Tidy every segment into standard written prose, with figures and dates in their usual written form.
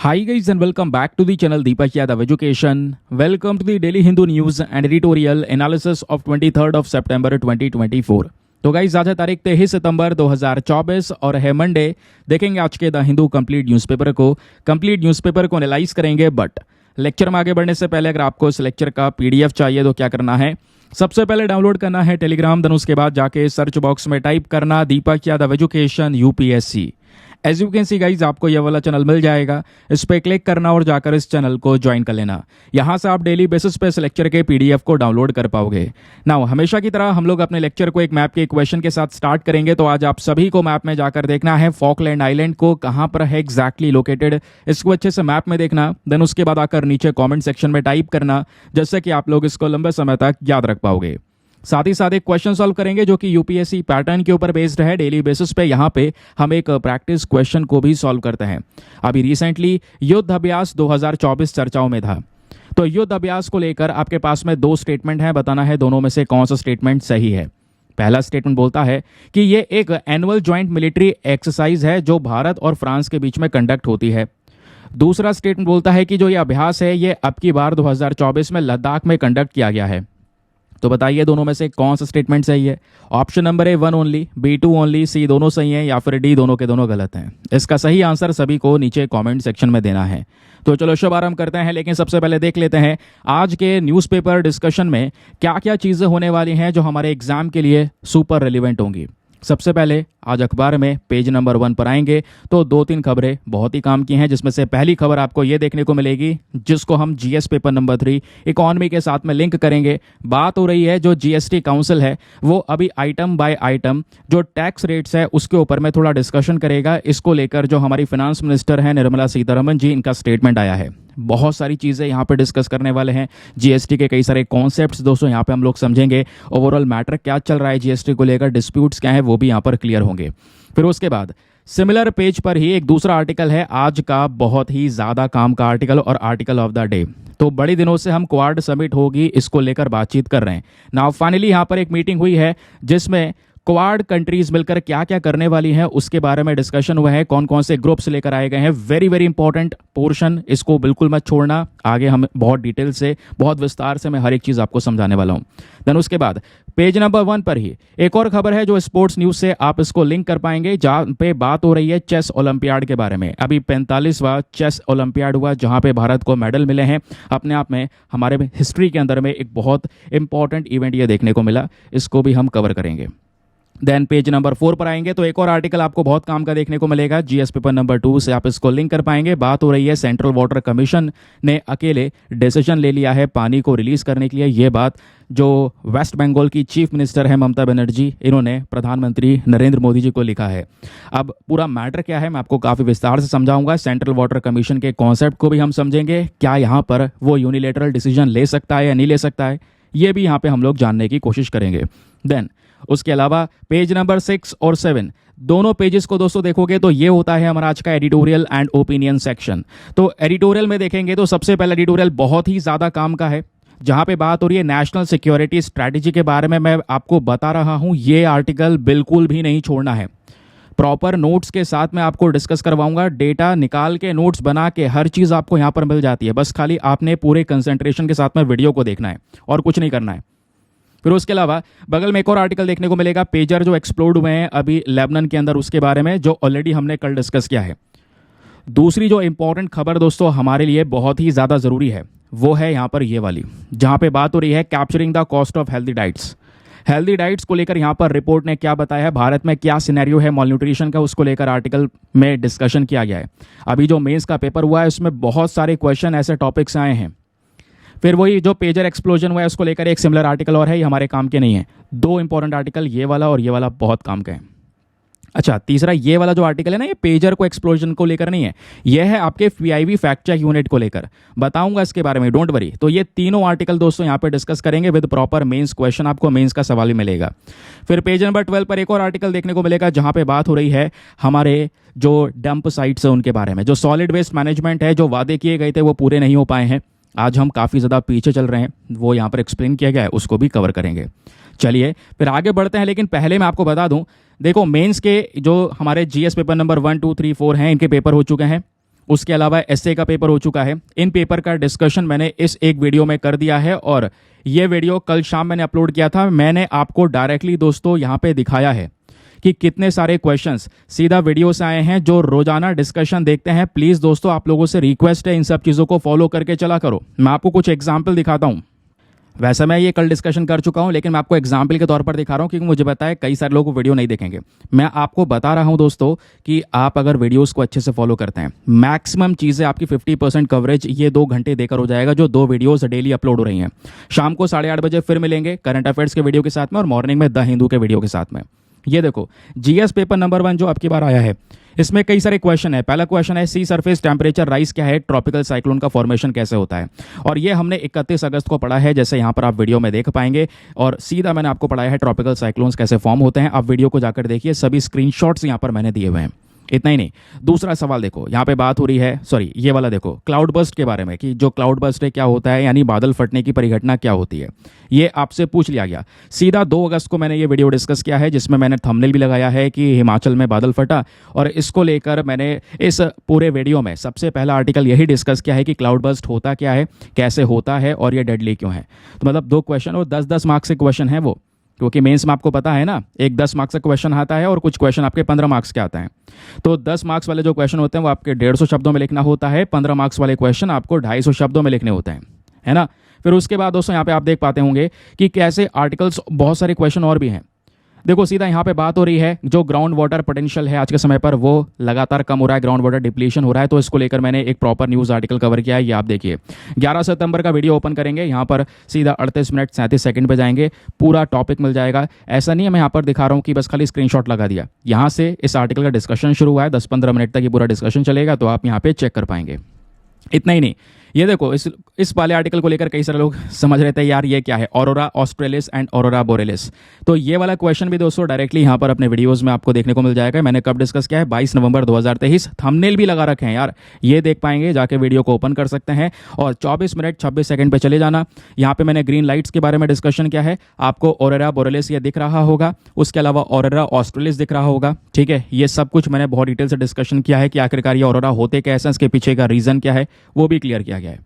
Hi guys and welcome back to the channel Deepak Yadav Education. Welcome to the Daily Hindu News and Editorial Analysis of 23rd of September 2024. तो guys आज है तारीख 23 सितंबर 2024 और है Monday. देखेंगे आज के द हिंदू कंप्लीट न्यूज़पेपर को एनालाइज करेंगे। बट लेक्चर में आगे बढ़ने से पहले अगर आपको इस लेक्चर का पीडीएफ चाहिए तो क्या करना है, सबसे पहले डाउनलोड करना है टेलीग्राम, देन उसके बाद जाके सर्च बॉक्स में टाइप करना Deepak Yadav education UPSC. As you can see guys आपको यह वाला चैनल मिल जाएगा, इस पर क्लिक करना और जाकर इस चैनल को ज्वाइन कर लेना। यहाँ से आप डेली बेसिस पे इस लेक्चर के पीडीएफ को डाउनलोड कर पाओगे। नाउ हमेशा की तरह हम लोग अपने लेक्चर को एक मैप के इक्वेशन के साथ स्टार्ट करेंगे। तो आज आप सभी को मैप में जाकर देखना है फॉकलैंड आइलैंड को कहाँ पर है एग्जैक्टली लोकेटेड, इसको अच्छे से मैप में देखना। देन उसके बाद आकर नीचे कॉमेंट सेक्शन में टाइप करना, जिससे कि आप लोग इसको लंबे समय तक याद रख पाओगे। साथ ही साथ एक क्वेश्चन सॉल्व करेंगे जो कि यूपीएससी पैटर्न के ऊपर बेस्ड है। डेली बेसिस पे यहाँ पे हम एक प्रैक्टिस क्वेश्चन को भी सॉल्व करते हैं। अभी रिसेंटली युद्ध अभ्यास 2024 चर्चाओं में था, तो युद्ध अभ्यास को लेकर आपके पास में दो स्टेटमेंट हैं, बताना है दोनों में से कौन सा स्टेटमेंट सही है। पहला स्टेटमेंट बोलता है कि ये एक एनुअल ज्वाइंट मिलिट्री एक्सरसाइज है जो भारत और फ्रांस के बीच में कंडक्ट होती है। दूसरा स्टेटमेंट बोलता है कि जो ये अभ्यास है ये अब की बार 2024 में लद्दाख में कंडक्ट किया गया है। तो बताइए दोनों में से कौन सा स्टेटमेंट सही है। Option number A 1 only, B 2 only, C दोनों सही हैं या फिर डी दोनों के दोनों गलत हैं। इसका सही आंसर सभी को नीचे कमेंट सेक्शन में देना है। तो चलो शुभारंभ करते हैं, लेकिन सबसे पहले देख लेते हैं आज के न्यूज़पेपर डिस्कशन में क्या क्या चीज़ें होने वाली हैं जो हमारे एग्जाम के लिए सुपर रेलिवेंट होंगी। सबसे पहले आज अखबार में पेज नंबर 1 पर आएंगे तो 2-3 खबरें बहुत ही काम की हैं, जिसमें से पहली खबर आपको ये देखने को मिलेगी जिसको हम जीएस पेपर नंबर 3 इकोनॉमी के साथ में लिंक करेंगे। बात हो रही है जो जीएसटी काउंसिल है वो अभी आइटम बाय आइटम जो टैक्स रेट्स है उसके ऊपर में थोड़ा डिस्कशन करेगा। इसको लेकर जो हमारी फाइनेंस मिनिस्टर है निर्मला सीतारमण जी, इनका स्टेटमेंट आया है। बहुत सारी चीज़ें यहाँ पे डिस्कस करने वाले हैं। जीएसटी के कई सारे कॉन्सेप्ट्स दोस्तों यहाँ पे हम लोग समझेंगे। ओवरऑल मैटर क्या चल रहा है जीएसटी को लेकर, डिस्प्यूट्स क्या है वो भी यहाँ पर क्लियर होंगे। फिर उसके बाद सिमिलर पेज पर ही एक दूसरा आर्टिकल है आज का बहुत ही ज़्यादा काम का आर्टिकल और आर्टिकल ऑफ द डे। तो बड़ी दिनों से हम क्वाड समिट होगी इसको लेकर बातचीत कर रहे हैं। नाउ फाइनली यहाँ पर एक मीटिंग हुई है जिसमें क्वाड कंट्रीज मिलकर क्या क्या करने वाली हैं उसके बारे में डिस्कशन हुआ है। कौन कौन से ग्रुप्स लेकर आए गए हैं, वेरी वेरी इंपॉर्टेंट पोर्शन, इसको बिल्कुल मत छोड़ना। आगे हम बहुत डिटेल से बहुत विस्तार से मैं हर एक चीज़ आपको समझाने वाला हूँ। देन उसके बाद पेज नंबर 1 पर ही एक और खबर है जो स्पोर्ट्स न्यूज़ से आप इसको लिंक कर पाएंगे, जहाँ पे बात हो रही है चेस ओलंपियाड के बारे में। अभी 45वां चेस ओलंपियाड हुआ जहाँ पे भारत को मेडल मिले हैं। अपने आप में हमारे हिस्ट्री के अंदर में एक बहुत इंपॉर्टेंट इवेंट ये देखने को मिला, इसको भी हम कवर करेंगे। देन पेज नंबर 4 पर आएंगे तो एक और आर्टिकल आपको बहुत काम का देखने को मिलेगा, जीएस पेपर नंबर 2 से आप इसको लिंक कर पाएंगे। बात हो रही है सेंट्रल वाटर कमीशन ने अकेले डिसीजन ले लिया है पानी को रिलीज करने के लिए। ये बात जो वेस्ट बंगाल की चीफ मिनिस्टर है ममता बनर्जी, इन्होंने प्रधानमंत्री नरेंद्र मोदी जी को लिखा है। अब पूरा मैटर क्या है मैं आपको काफ़ी विस्तार से समझाऊंगा। सेंट्रल वाटर कमीशन के कॉन्सेप्ट को भी हम समझेंगे, क्या यहाँ पर वो यूनिलेटरल डिसीजन ले सकता है या नहीं ले सकता है, ये भी यहाँ पे हम लोग जानने की कोशिश करेंगे। देन उसके अलावा पेज नंबर 6 और 7 दोनों पेजेस को दोस्तों देखोगे तो ये होता है हमारा आज का एडिटोरियल एंड ओपिनियन सेक्शन। तो एडिटोरियल में देखेंगे तो सबसे पहला एडिटोरियल बहुत ही ज़्यादा काम का है, जहाँ पे बात हो रही है नेशनल सिक्योरिटी स्ट्रैटेजी के बारे में। मैं आपको बता रहा हूँ ये आर्टिकल बिल्कुल भी नहीं छोड़ना है, प्रॉपर नोट्स के साथ मैं आपको डिस्कस करवाऊंगा। डेटा निकाल के नोट्स बना के हर चीज़ आपको यहाँ पर मिल जाती है, बस खाली आपने पूरे कंसंट्रेशन के साथ में वीडियो को देखना है और कुछ नहीं करना है। फिर उसके अलावा बगल में एक और आर्टिकल देखने को मिलेगा, पेजर जो एक्सप्लोड हुए हैं अभी लेबनान के अंदर, उसके बारे में जो ऑलरेडी हमने कल डिस्कस किया है। दूसरी जो इंपॉर्टेंट खबर दोस्तों हमारे लिए बहुत ही ज़्यादा ज़रूरी है वो है यहाँ पर ये वाली, जहाँ पे बात हो रही है capturing the cost of healthy diets. Healthy diets को लेकर यहाँ पर रिपोर्ट ने क्या बताया है, भारत में क्या सिनेरियो है मॉल न्यूट्रिशन का, उसको लेकर आर्टिकल में डिस्कशन किया गया है। अभी जो मेंस का पेपर हुआ है उसमें बहुत सारे क्वेश्चन ऐसे टॉपिक्स आए हैं। फिर वही जो पेजर एक्सप्लोजन हुआ है उसको लेकर एक सिमिलर आर्टिकल और है, ये हमारे काम के नहीं है। दो इंपॉर्टेंट आर्टिकल, ये वाला और ये वाला बहुत काम का है। अच्छा, तीसरा ये वाला जो आर्टिकल है ना, ये पेजर को एक्सप्लोजन को लेकर नहीं है, ये है आपके पीआईबी फैक्ट चेक यूनिट को लेकर, बताऊंगा इसके बारे में, डोंट वरी। तो ये तीनों आर्टिकल दोस्तों यहाँ पे डिस्कस करेंगे विद प्रॉपर मेंस क्वेश्चन, आपको मेंस का सवाल भी मिलेगा। फिर पेज नंबर 12 पर एक और आर्टिकल देखने को मिलेगा जहाँ पे बात हो रही है हमारे जो डंप साइट्स है उनके बारे में। जो सॉलिड वेस्ट मैनेजमेंट है, जो वादे किए गए थे वो पूरे नहीं हो पाए हैं, आज हम काफ़ी ज़्यादा पीछे चल रहे हैं, वो यहाँ पर एक्सप्लेन किया गया है, उसको भी कवर करेंगे। चलिए फिर आगे बढ़ते हैं, लेकिन पहले मैं आपको बता दूं, देखो मेंस के जो हमारे जीएस पेपर नंबर 1, 2, 3, 4 हैं, इनके पेपर हो चुके हैं। उसके अलावा एसए का पेपर हो चुका है। इन पेपर का डिस्कशन मैंने इस एक वीडियो में कर दिया है और ये वीडियो कल शाम मैंने अपलोड किया था। मैंने आपको डायरेक्टली दोस्तों यहाँ पे दिखाया है कि कितने सारे क्वेश्चंस सीधा वीडियो से आए हैं। जो रोजाना डिस्कशन देखते हैं, प्लीज़ दोस्तों आप लोगों से रिक्वेस्ट है इन सब चीज़ों को फॉलो करके चला करो। मैं आपको कुछ एग्जाम्पल दिखाता हूँ। वैसे मैं ये कल डिस्कशन कर चुका हूँ, लेकिन मैं आपको एग्जाम्पल के तौर पर दिखा रहा हूँ क्योंकि मुझे पता है कई सारे लोग वीडियो नहीं देखेंगे। मैं आपको बता रहा हूँ दोस्तों कि आप अगर वीडियोस को अच्छे से फॉलो करते हैं, मैक्सिमम चीज़ें आपकी 50% कवरेज ये 2 घंटे देकर हो जाएगा, जो 2 वीडियोस डेली अपलोड हो रही हैं। शाम को 8:30 बजे फिर मिलेंगे करंट अफेयर्स के वीडियो के साथ में और मॉर्निंग में द हिंदू के वीडियो के साथ में। ये देखो जीएस पेपर नंबर 1 जो आपकी बार आया है, इसमें कई सारे क्वेश्चन है। पहला क्वेश्चन है सी सरफेस टेम्परेचर राइज क्या है, ट्रॉपिकल साइक्लोन का फॉर्मेशन कैसे होता है। और ये हमने 31 अगस्त को पढ़ा है, जैसे यहाँ पर आप वीडियो में देख पाएंगे। और सीधा मैंने आपको पढ़ाया है ट्रॉपिकल साइक्लोन्स कैसे फॉर्म होते हैं। आप वीडियो को जाकर देखिए, सभी स्क्रीनशॉट्स यहाँ पर मैंने दिए हुए हैं। इतना ही नहीं, दूसरा सवाल देखो, यहाँ पे बात हो रही है, सॉरी ये वाला देखो, क्लाउड बर्स्ट के बारे में कि जो क्लाउड बर्स्ट है क्या होता है, यानी बादल फटने की परिघटना क्या होती है। ये आपसे पूछ लिया गया। सीधा 2 अगस्त को मैंने ये वीडियो डिस्कस किया है, जिसमें मैंने थंबनेल भी लगाया है कि हिमाचल में बादल फटा। और इसको लेकर मैंने इस पूरे वीडियो में सबसे पहला आर्टिकल यही डिस्कस किया है कि क्लाउड बर्स्ट होता क्या है, कैसे होता है और ये डेडली क्यों है। तो मतलब 2 क्वेश्चन और 10-10 मार्क्स के क्वेश्चन है वो, क्योंकि मेंस में आपको पता है ना, एक 10 मार्क्स का क्वेश्चन आता है और कुछ क्वेश्चन आपके 15 मार्क्स के आते हैं। तो 10 मार्क्स वाले जो क्वेश्चन होते हैं वो आपके 150 शब्दों में लिखना होता है, 15 मार्क्स वाले क्वेश्चन आपको 250 शब्दों में लिखने होते हैं, है ना। फिर उसके बाद दोस्तों यहाँ पे आप देख पाते होंगे कि कैसे आर्टिकल्स, बहुत सारे क्वेश्चन और भी हैं। देखो सीधा यहाँ पे बात हो रही है जो ग्राउंड वाटर पोटेंशियल है आज के समय पर, वो लगातार कम हो रहा है, ग्राउंड वाटर डिप्लीशन हो रहा है। तो इसको लेकर मैंने एक प्रॉपर न्यूज़ आर्टिकल कवर किया है, ये आप देखिए। 11 सितंबर का वीडियो ओपन करेंगे, यहाँ पर सीधा 38 मिनट 37 सेकंड पे जाएंगे, पूरा टॉपिक मिल जाएगा। ऐसा नहीं है मैं यहाँ पर दिखा रहा हूँ कि बस खाली स्क्रीनशॉट लगा दिया। यहाँ से इस आर्टिकल का डिस्कशन शुरू हुआ है, 10-15 मिनट तक ये पूरा डिस्कशन चलेगा, तो आप यहाँ पे चेक कर पाएंगे। इतना ही नहीं, ये देखो इस वाले आर्टिकल को लेकर कई सारे लोग समझ रहे थे यार ये क्या है, aurora australis and aurora borealis. तो ये वाला क्वेश्चन भी दोस्तों डायरेक्टली यहाँ पर अपने वीडियोस में आपको देखने को मिल जाएगा। मैंने कब डिस्कस किया है, 22 नवंबर 2023। थंबनेल भी लगा रखे हैं यार, ये देख पाएंगे, जाके वीडियो को ओपन कर सकते हैं। और 24 मिनट 26 सेकंड पे चले जाना। यहाँ पे मैंने ग्रीन लाइट्स के बारे में डिस्कशन किया है, आपको ऑरोरा बोरेलिस ये दिख रहा होगा, उसके अलावा ऑरोरा ऑस्ट्रेलिस दिख रहा होगा, ठीक है। ये सब कुछ मैंने बहुत डिटेल से डिस्कशन किया है कि आखिरकार ये ऑरोरा होते कैसे, इसके पीछे का रीजन क्या है, वो भी क्लियर किया गया है।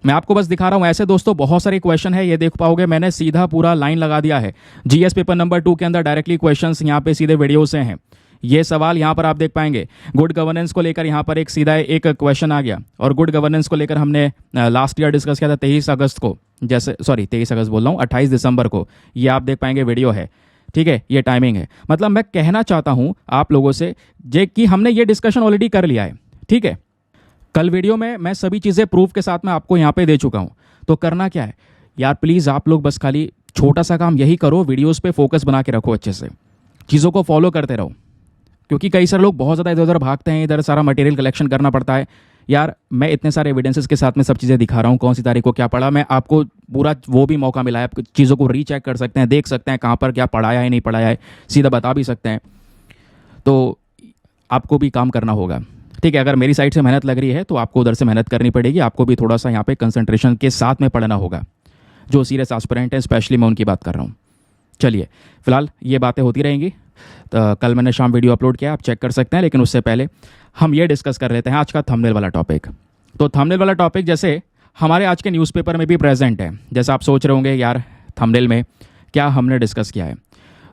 मैं आपको बस दिखा रहा हूं। ऐसे दोस्तों बहुत सारे क्वेश्चन है, ये देख पाओगे, मैंने सीधा पूरा लाइन लगा दिया है। जीएस पेपर नंबर 2 के अंदर डायरेक्टली क्वेश्चंस यहाँ पे सीधे वीडियो से हैं। ये सवाल यहाँ पर आप देख पाएंगे, गुड गवर्नेंस को लेकर यहाँ पर एक सीधा एक क्वेश्चन आ गया। और गुड गवर्नेंस को लेकर हमने लास्ट ईयर डिस्कस किया था 23 अगस्त को, जैसे सॉरी 23 अगस्त बोल रहा हूँ, 28 दिसंबर को। ये आप देख पाएंगे वीडियो है, ठीक है, ये टाइमिंग है। मतलब मैं कहना चाहता हूँ आप लोगों से कि हमने ये डिस्कशन ऑलरेडी कर लिया है, ठीक है। कल वीडियो में मैं सभी चीज़ें प्रूफ के साथ में आपको यहाँ पे दे चुका हूँ। तो करना क्या है यार, प्लीज़ आप लोग बस खाली छोटा सा काम यही करो, वीडियोस पे फोकस बना के रखो, अच्छे से चीज़ों को फॉलो करते रहो। क्योंकि कई सारे लोग बहुत ज़्यादा इधर उधर भागते हैं, इधर सारा मटेरियल कलेक्शन करना पड़ता है। यार मैं इतने सारे एविडेंसेस के साथ में सब चीज़ें दिखा रहा हूँ, कौन सी तारीख को क्या पढ़ा, मैं आपको पूरा वो भी मौका मिला है, आप चीज़ों को रीचेक कर सकते हैं, देख सकते हैं कहाँ पर क्या पढ़ाया है नहीं पढ़ाया है, सीधा बता भी सकते हैं। तो आपको भी काम करना होगा, ठीक है। अगर मेरी साइड से मेहनत लग रही है तो आपको उधर से मेहनत करनी पड़ेगी, आपको भी थोड़ा सा यहाँ पे कंसंट्रेशन के साथ में पढ़ना होगा। जो सीरियस एस्पिरेंट हैं स्पेशली मैं उनकी बात कर रहा हूँ। चलिए फिलहाल ये बातें होती रहेंगी। तो कल मैंने शाम वीडियो अपलोड किया, आप चेक कर सकते हैं, लेकिन उससे पहले हम ये डिस्कस कर लेते हैं आज का थंबनेल वाला टॉपिक। तो थंबनेल वाला टॉपिक जैसे हमारे आज के न्यूज़पेपर में भी प्रेजेंट है, जैसा आप सोच रहे होंगे यार थंबनेल में क्या हमने डिस्कस किया है।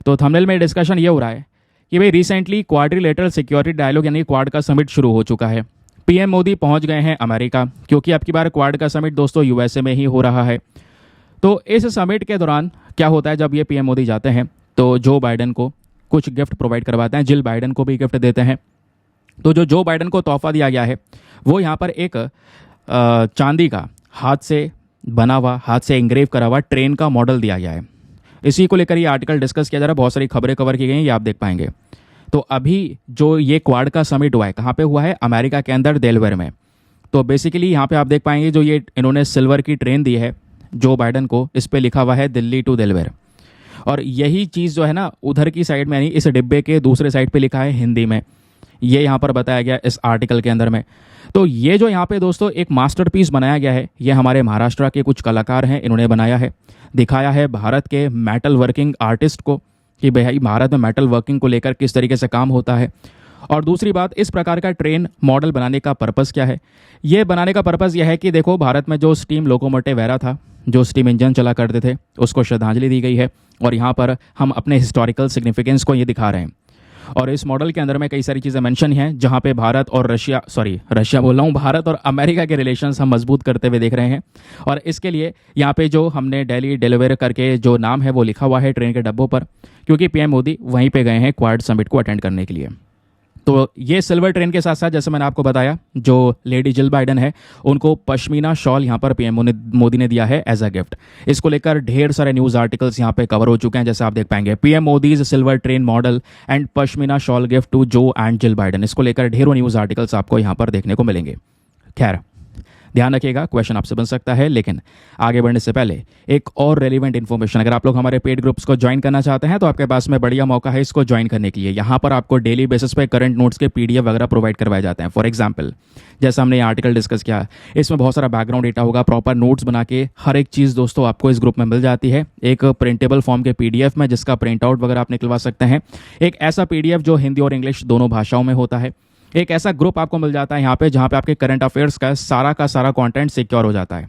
तो थंबनेल में डिस्कशन ये हो रहा है कि भाई रिसेंटली क्वाड्रिलेटरल सिक्योरिटी डायलॉग यानी क्वाड का समिट शुरू हो चुका है। पीएम मोदी पहुंच गए हैं अमेरिका, क्योंकि अब की बार क्वाड का समिट दोस्तों यूएसए में ही हो रहा है। तो इस समिट के दौरान क्या होता है, जब ये पीएम मोदी जाते हैं तो जो बाइडन को कुछ गिफ्ट प्रोवाइड करवाते हैं, जिल बाइडन को भी गिफ्ट देते हैं। तो जो बाइडन को तोहफा दिया गया है वो यहाँ पर एक चांदी का हाथ से बना हुआ, हाथ से इंग्रेव करा हुआ ट्रेन का मॉडल दिया गया है। इसी को लेकर ये आर्टिकल डिस्कस किया जा रहा है, बहुत सारी खबरें कवर की गई हैं, ये आप देख पाएंगे। तो अभी जो ये क्वाड का समिट हुआ है, कहाँ पे हुआ है, अमेरिका के अंदर डेलवेयर में। तो बेसिकली यहाँ पे आप देख पाएंगे जो ये इन्होंने सिल्वर की ट्रेन दी है जो बाइडन को, इस पर लिखा हुआ है दिल्ली टू डेलवेयर। और यही चीज़ जो है ना उधर की साइड में, यानी इस डिब्बे के दूसरे साइड पे लिखा है हिंदी में, ये यहाँ पर बताया गया इस आर्टिकल के अंदर में। तो ये जो यहाँ पे दोस्तों एक मास्टरपीस बनाया गया है, ये हमारे महाराष्ट्र के कुछ कलाकार हैं, इन्होंने बनाया है, दिखाया है भारत के मेटल वर्किंग आर्टिस्ट को कि भाई भारत में मेटल वर्किंग को लेकर किस तरीके से काम होता है। और दूसरी बात, इस प्रकार का ट्रेन मॉडल बनाने का पर्पस क्या है? ये बनाने का पर्पस यह है कि देखो, भारत में जो स्टीम लोकोमोटिव एरा था, जो स्टीम इंजन चला करते थे, उसको श्रद्धांजलि दी गई है और यहाँ पर हम अपने हिस्टोरिकल सिग्निफिकेंस को ये दिखा रहे हैं। और इस मॉडल के अंदर में कई सारी चीज़ें मेंशन हैं जहाँ पे भारत और रशिया बोल रहा हूँ, भारत और अमेरिका के रिलेशंस हम मजबूत करते हुए देख रहे हैं। और इसके लिए यहाँ पे जो हमने दिल्ली डिलीवर करके जो नाम है वो लिखा हुआ है ट्रेन के डब्बों पर, क्योंकि पीएम मोदी वहीं पे गए हैं क्वाड समिट को अटेंड करने के लिए। तो ये सिल्वर ट्रेन के साथ साथ, जैसे मैंने आपको बताया, जो लेडी जिल बाइडन है उनको पश्मीना शॉल यहाँ पर पीएम मोदी ने दिया है एज अ गिफ्ट। इसको लेकर ढेर सारे न्यूज़ आर्टिकल्स यहाँ पे कवर हो चुके हैं, जैसे आप देख पाएंगे, PM Modi's silver train model and pashmina shawl gift to Joe and Jill Biden. इसको लेकर ढेरों न्यूज़ आर्टिकल्स आपको यहाँ पर देखने को मिलेंगे। खैर, ध्यान रखिएगा, क्वेश्चन आपसे बन सकता है, लेकिन आगे बढ़ने से पहले एक और रेलिवेंट इन्फॉर्मेशन, अगर आप लोग हमारे पेड ग्रुप्स को ज्वाइन करना चाहते हैं तो आपके पास में बढ़िया मौका है इसको ज्वाइन करने के लिए। यहाँ पर आपको डेली बेसिस पे करंट नोट्स के पीडीएफ वगैरह प्रोवाइड करवाए जाते हैं। फॉर एग्जाम्पल, जैसा हमने ये आर्टिकल डिस्कस किया, इसमें बहुत सारा बैकग्राउंड डेटा होगा, प्रॉपर नोट्स बना के हर एक चीज़ दोस्तों आपको इस ग्रुप में मिल जाती है, एक प्रिंटेबल फॉर्म के पीडीएफ में, जिसका प्रिंट आउट वगैरह आप निकलवा सकते हैं। एक ऐसा पीडीएफ जो हिंदी और इंग्लिश दोनों भाषाओं में होता है। एक ऐसा ग्रुप आपको मिल जाता है यहाँ पे जहाँ पे आपके करंट अफेयर्स का सारा कंटेंट सिक्योर हो जाता है।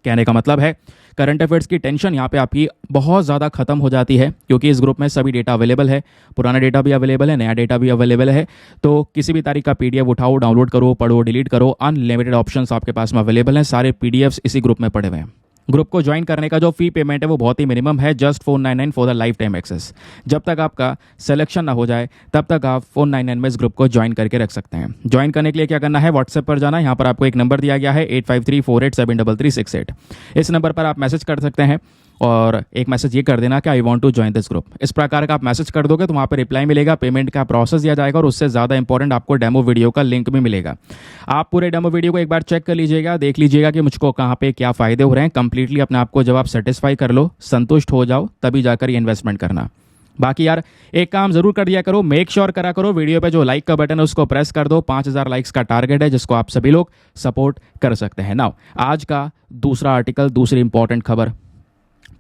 कहने का मतलब है, करंट अफेयर्स की टेंशन यहाँ पे आपकी बहुत ज़्यादा खत्म हो जाती है, क्योंकि इस ग्रुप में सभी डेटा अवेलेबल है, पुराना डेटा भी अवेलेबल है, नया डेटा भी अवेलेबल है। तो किसी भी तारीख का पीडीएफ उठाओ, डाउनलोड करो, पढ़ो, डिलीट करो, अनलिमिटेड ऑप्शंस आपके पास में अवेलेबल हैं। सारे पीडीएफ्स इसी ग्रुप में पड़े हुए हैं। ग्रुप को ज्वाइन करने का जो फी पेमेंट है वो बहुत ही मिनिमम है, just 499 for the lifetime access. जब तक आपका सिलेक्शन ना हो जाए तब तक आप 499 में इस ग्रुप को ज्वाइन करके रख सकते हैं। ज्वाइन करने के लिए क्या करना है, व्हाट्सएप पर जाना है। यहाँ पर आपको एक नंबर दिया गया है 8534873368। इस नंबर पर आप मैसेज कर सकते हैं और एक मैसेज ये कर देना कि I want to join this group. इस प्रकार का आप मैसेज कर दोगे तो वहाँ पर रिप्लाई मिलेगा, पेमेंट का प्रोसेस दिया जाएगा और उससे ज़्यादा इंपॉर्टेंट आपको डेमो वीडियो का लिंक भी मिलेगा। आप पूरे डेमो वीडियो को एक बार चेक कर लीजिएगा, देख लीजिएगा कि मुझको कहाँ पे क्या फ़ायदे हो रहे हैं। कंप्लीटली अपने आप को जब आप सेटिस्फाई कर लो, संतुष्ट हो जाओ, तभी जाकर ये इन्वेस्टमेंट करना। बाकी यार, एक काम जरूर कर दिया करो, मेक श्योर करा करो, वीडियो पे जो लाइक का बटन है उसको प्रेस कर दो। 5000 लाइक्स का टारगेट है, जिसको आप सभी लोग सपोर्ट कर सकते हैं। नाउ, आज का दूसरा आर्टिकल, दूसरी इंपॉर्टेंट खबर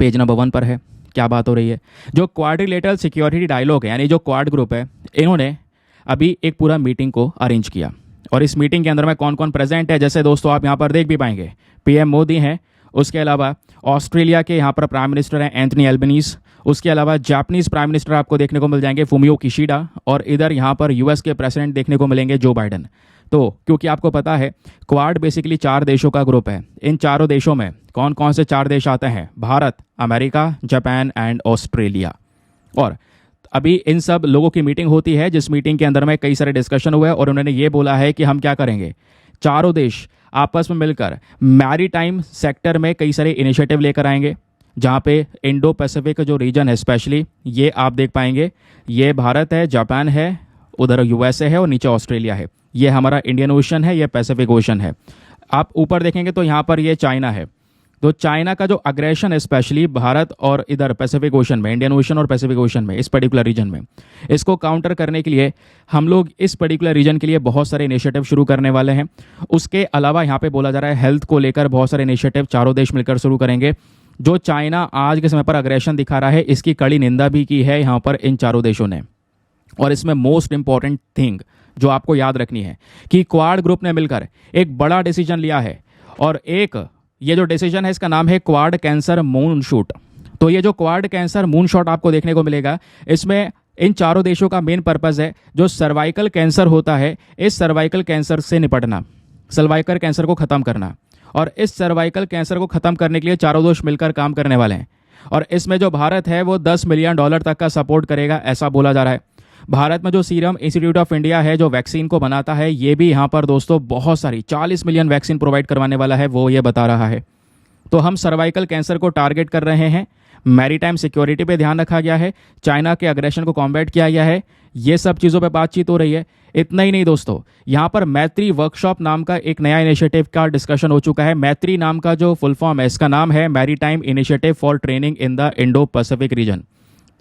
पेज नंबर 1 पर है। क्या बात हो रही है, जो क्वाड्रिलेटरल सिक्योरिटी डायलॉग है, यानी जो क्वाड ग्रुप है, इन्होंने अभी एक पूरा मीटिंग को अरेंज किया। और इस मीटिंग के अंदर में कौन कौन प्रेजेंट है, जैसे दोस्तों आप यहाँ पर देख भी पाएंगे, पीएम मोदी हैं, उसके अलावा ऑस्ट्रेलिया के यहाँ पर प्राइम मिनिस्टर हैं एंथनी एल्बनीज, उसके अलावा जापानीज प्राइम मिनिस्टर आपको देखने को मिल जाएंगे फुमियो किशिडा, और इधर यहाँ पर यूएस के प्रेसिडेंट देखने को मिलेंगे जो बाइडन। तो क्योंकि आपको पता है क्वाड बेसिकली 4 देशों का ग्रुप है। इन चारों देशों में कौन कौन से 4 देश आते हैं, Bharat, America, Japan and Australia. और अभी इन सब लोगों की मीटिंग होती है, जिस मीटिंग के अंदर में कई सारे डिस्कशन हुए और उन्होंने ये बोला है कि हम क्या करेंगे, चारों देश आपस में मिलकर मैरीटाइम सेक्टर में कई सारे इनिशिएटिव लेकर आएंगे, जहाँ पे इंडो पैसिफिक जो रीजन है स्पेशली, ये आप देख पाएंगे, ये भारत है, जापान है, उधर यूएसए है और नीचे ऑस्ट्रेलिया है। ये हमारा इंडियन ओशन है, ये पैसिफिक ओशन है। आप ऊपर देखेंगे तो यहाँ पर ये चाइना है। तो चाइना का जो अग्रेशन है स्पेशली भारत और इधर पैसिफिक ओशन में, इंडियन ओशन और पैसिफिक ओशन में, इस पर्टिकुलर रीजन में, इसको काउंटर करने के लिए हम लोग इस पर्टिकुलर रीजन के लिए बहुत सारे इनिशिएटिव शुरू करने वाले हैं। उसके अलावा यहाँ पे बोला जा रहा है हेल्थ को लेकर बहुत सारे इनिशिएटिव चारों देश मिलकर शुरू करेंगे। जो चाइना आज के समय पर अग्रेशन दिखा रहा है, इसकी कड़ी निंदा भी की है यहाँ पर इन चारों देशों ने। और इसमें मोस्ट इंपॉर्टेंट थिंग जो आपको याद रखनी है कि क्वाड ग्रुप ने मिलकर एक बड़ा डिसीजन लिया है, और ये जो डिसीजन है इसका नाम है क्वाड कैंसर मून शूट। तो ये जो क्वाड कैंसर मून शॉट आपको देखने को मिलेगा, इसमें इन चारों देशों का मेन पर्पस है जो सर्वाइकल कैंसर होता है, इस सर्वाइकल कैंसर से निपटना, सर्वाइकल कैंसर को खत्म करना। और इस सर्वाइकल कैंसर को खत्म करने के लिए चारों देश मिलकर काम करने वाले हैं। और इसमें जो भारत है वो $10 मिलियन तक का सपोर्ट करेगा, ऐसा बोला जा रहा है। भारत में जो सीरम इंस्टीट्यूट ऑफ इंडिया है जो वैक्सीन को बनाता है, ये भी यहाँ पर दोस्तों बहुत सारी 40 मिलियन वैक्सीन प्रोवाइड करवाने वाला है, वो ये बता रहा है। तो हम सर्वाइकल कैंसर को टारगेट कर रहे हैं, मैरीटाइम सिक्योरिटी पे ध्यान रखा गया है, चाइना के अग्रेशन को कॉम्बैट किया गया है, ये सब चीज़ों पे बातचीत हो रही है। इतना ही नहीं दोस्तों, यहाँ पर मैत्री वर्कशॉप नाम का एक नया इनिशिएटिव का डिस्कशन हो चुका है। मैत्री नाम का जो फुल फॉर्म है, इसका नाम है maritime initiative for training in the Indo Pacific region.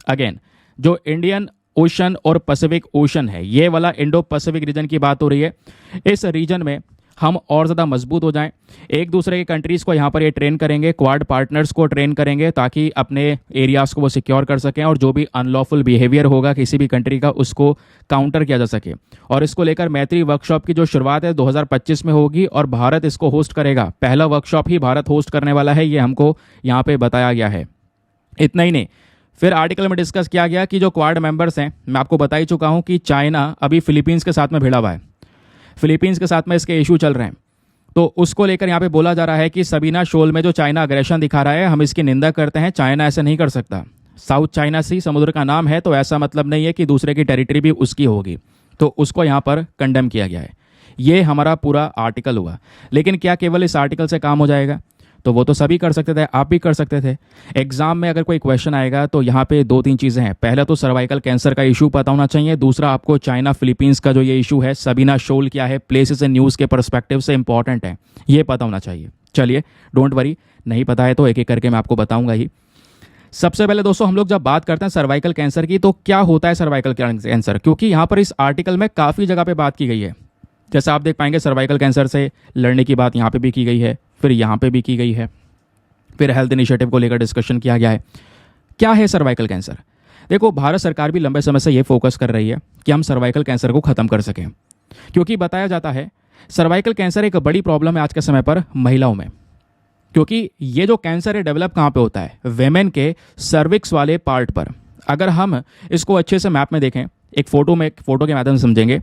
Again, जो इंडियन ओशन और पैसिफिक ओशन है, ये वाला इंडो पैसिफिक रीजन की बात हो रही है। इस रीजन में हम और ज़्यादा मजबूत हो जाएं। एक दूसरे के कंट्रीज़ को यहाँ पर ये ट्रेन करेंगे, क्वाड पार्टनर्स को ट्रेन करेंगे ताकि अपने एरियाज़ को वो सिक्योर कर सकें और जो भी अनलॉफुल बिहेवियर होगा किसी भी कंट्री का उसको काउंटर किया जा सके। और इसको लेकर मैत्री वर्कशॉप की जो शुरुआत है 2025 में होगी और भारत इसको होस्ट करेगा। पहला वर्कशॉप ही भारत होस्ट करने वाला है, ये हमको यहाँ पे बताया गया है। इतना ही नहीं, फिर आर्टिकल में डिस्कस किया गया कि जो क्वाड मेंबर्स हैं, मैं आपको बता ही चुका हूँ कि चाइना अभी फिलीपींस के साथ में भिड़ा हुआ है, फिलीपींस के साथ में इसके इशू चल रहे हैं। तो उसको लेकर यहाँ पे बोला जा रहा है कि सबीना शोल में जो चाइना अग्रेशन दिखा रहा है हम इसकी निंदा करते हैं, चाइना ऐसा नहीं कर सकता। साउथ चाइना सी समुद्र का नाम है, तो ऐसा मतलब नहीं है कि दूसरे की टेरिटरी भी उसकी होगी, तो उसको यहाँ पर कंडेम किया गया है। ये हमारा पूरा आर्टिकल हुआ। लेकिन क्या केवल इस आर्टिकल से काम हो जाएगा? तो वो तो सभी कर सकते थे, आप भी कर सकते थे। एग्जाम में अगर कोई क्वेश्चन आएगा तो यहाँ पे 2-3 चीज़ें हैं। पहला तो सर्वाइकल कैंसर का इशू पता होना चाहिए, दूसरा आपको चाइना फिलीपींस का जो ये इशू है, सबीना शोल क्या है, प्लेसेस एंड न्यूज़ के परस्पेक्टिव से इंपॉर्टेंट है, ये पता होना चाहिए। चलिए डोंट वरी, नहीं पता है तो एक एक करके मैं आपको बताऊंगा ही। सबसे पहले दोस्तों हम लोग जब बात करते हैं सर्वाइकल कैंसर की, तो क्या होता है सर्वाइकल कैंसर, क्योंकि यहाँ पर इस आर्टिकल में काफ़ी जगह पे बात की गई है। जैसा आप देख पाएंगे सर्वाइकल कैंसर से लड़ने की बात यहाँ पे भी की गई है, फिर यहाँ पे भी की गई है, फिर हेल्थ इनिशिएटिव को लेकर डिस्कशन किया गया है। क्या है सर्वाइकल कैंसर? देखो, भारत सरकार भी लंबे समय से ये फोकस कर रही है कि हम सर्वाइकल कैंसर को ख़त्म कर सकें, क्योंकि बताया जाता है सर्वाइकल कैंसर एक बड़ी प्रॉब्लम है आज के समय पर महिलाओं में। क्योंकि ये जो कैंसर है डेवलप कहाँ पे होता है? वेमेन के सर्विक्स वाले पार्ट पर। अगर हम इसको अच्छे से मैप में देखें, एक फोटो के माध्यम से समझेंगे,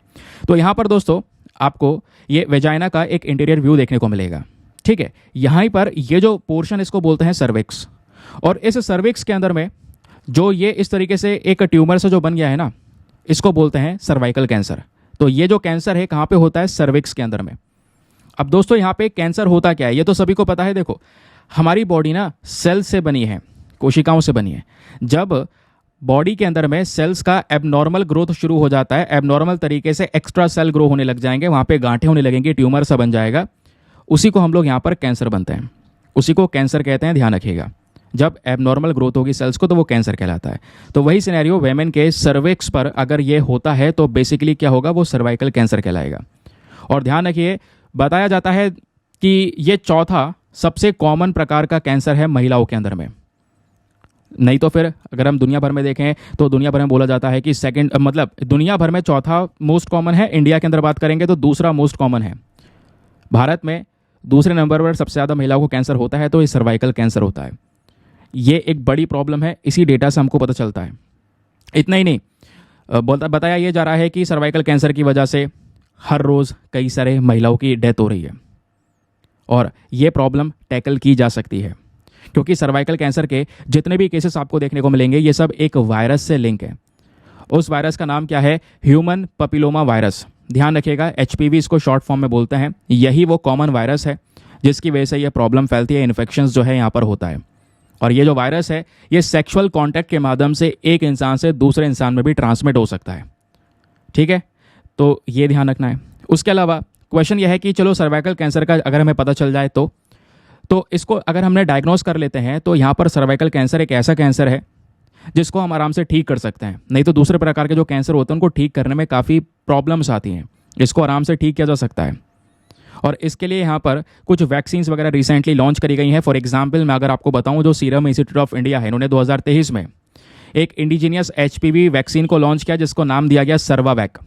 तो यहाँ पर दोस्तों आपको ये वेजाइना का एक इंटीरियर व्यू देखने को मिलेगा। ठीक है, यहाँ पर ये जो पोर्शन इसको बोलते हैं सर्विक्स, और इस सर्विक्स के अंदर में जो ये इस तरीके से एक ट्यूमर से जो बन गया है ना, इसको बोलते हैं सर्वाइकल कैंसर। तो ये जो कैंसर है कहाँ पे होता है? सर्विक्स के अंदर में। अब दोस्तों यहाँ पे कैंसर होता क्या है ये तो सभी को पता है। देखो, हमारी बॉडी ना सेल से बनी है, कोशिकाओं से बनी है। जब बॉडी के अंदर में सेल्स का एबनॉर्मल ग्रोथ शुरू हो जाता है, एबनॉर्मल तरीके से एक्स्ट्रा सेल ग्रो होने लग जाएंगे, वहाँ पे गांठें होने लगेंगी, ट्यूमर सा बन जाएगा, उसी को हम लोग यहाँ पर कैंसर बनते हैं, उसी को कैंसर कहते हैं, ध्यान रखिएगा। जब एबनॉर्मल ग्रोथ होगी सेल्स को तो वो कैंसर कहलाता है। तो वही सिनेरियो वेमेन के सर्विक्स पर अगर ये होता है तो बेसिकली क्या होगा? वो सर्वाइकल कैंसर कहलाएगा। और ध्यान रखिए, बताया जाता है कि ये चौथा सबसे कॉमन प्रकार का कैंसर है महिलाओं के अंदर में। नहीं तो फिर अगर हम दुनिया भर में देखें तो दुनिया भर में बोला जाता है कि सेकंड, मतलब दुनिया भर में चौथा मोस्ट कॉमन है, इंडिया के अंदर बात करेंगे तो दूसरा मोस्ट कॉमन है। भारत में दूसरे नंबर पर सबसे ज़्यादा महिलाओं को कैंसर होता है, तो ये सर्वाइकल कैंसर होता है। ये एक बड़ी प्रॉब्लम है, इसी डेटा से हमको पता चलता है। इतना ही नहीं, बताया ये जा रहा है कि सर्वाइकल कैंसर की वजह से हर रोज़ कई सारे महिलाओं की डेथ हो रही है, और ये प्रॉब्लम टैकल की जा सकती है, क्योंकि सर्वाइकल कैंसर के जितने भी केसेस आपको देखने को मिलेंगे ये सब एक वायरस से लिंक है। उस वायरस का नाम क्या है? Human papilloma virus. ध्यान रखिएगा, HPV इसको शॉर्ट फॉर्म में बोलते हैं। यही वो कॉमन वायरस है जिसकी वजह से ये प्रॉब्लम फैलती है, इन्फेक्शंस जो है यहाँ पर होता है। और ये जो वायरस है ये सेक्सुअल कॉन्टैक्ट के माध्यम से एक इंसान से दूसरे इंसान में भी ट्रांसमिट हो सकता है। ठीक है, तो ये ध्यान रखना है। उसके अलावा क्वेश्चन यह है कि चलो सर्वाइकल कैंसर का अगर हमें पता चल जाए तो इसको अगर हमने डायग्नोस कर लेते हैं तो यहाँ पर सर्वाइकल कैंसर एक ऐसा कैंसर है जिसको हम आराम से ठीक कर सकते हैं। नहीं तो दूसरे प्रकार के जो कैंसर होते हैं उनको ठीक करने में काफ़ी प्रॉब्लम्स आती हैं, इसको आराम से ठीक किया जा सकता है। और इसके लिए यहाँ पर कुछ वैक्सीन्स वगैरह रिसेंटली लॉन्च करी गई हैं। फॉर एग्जांपल मैं अगर आपको बताऊँ, जो सीरम इंस्टीट्यूट ऑफ इंडिया है, इन्होंने 2023 में एक इंडिजीनियस HPV वैक्सीन को लॉन्च किया जिसको नाम दिया गया सर्वावैक।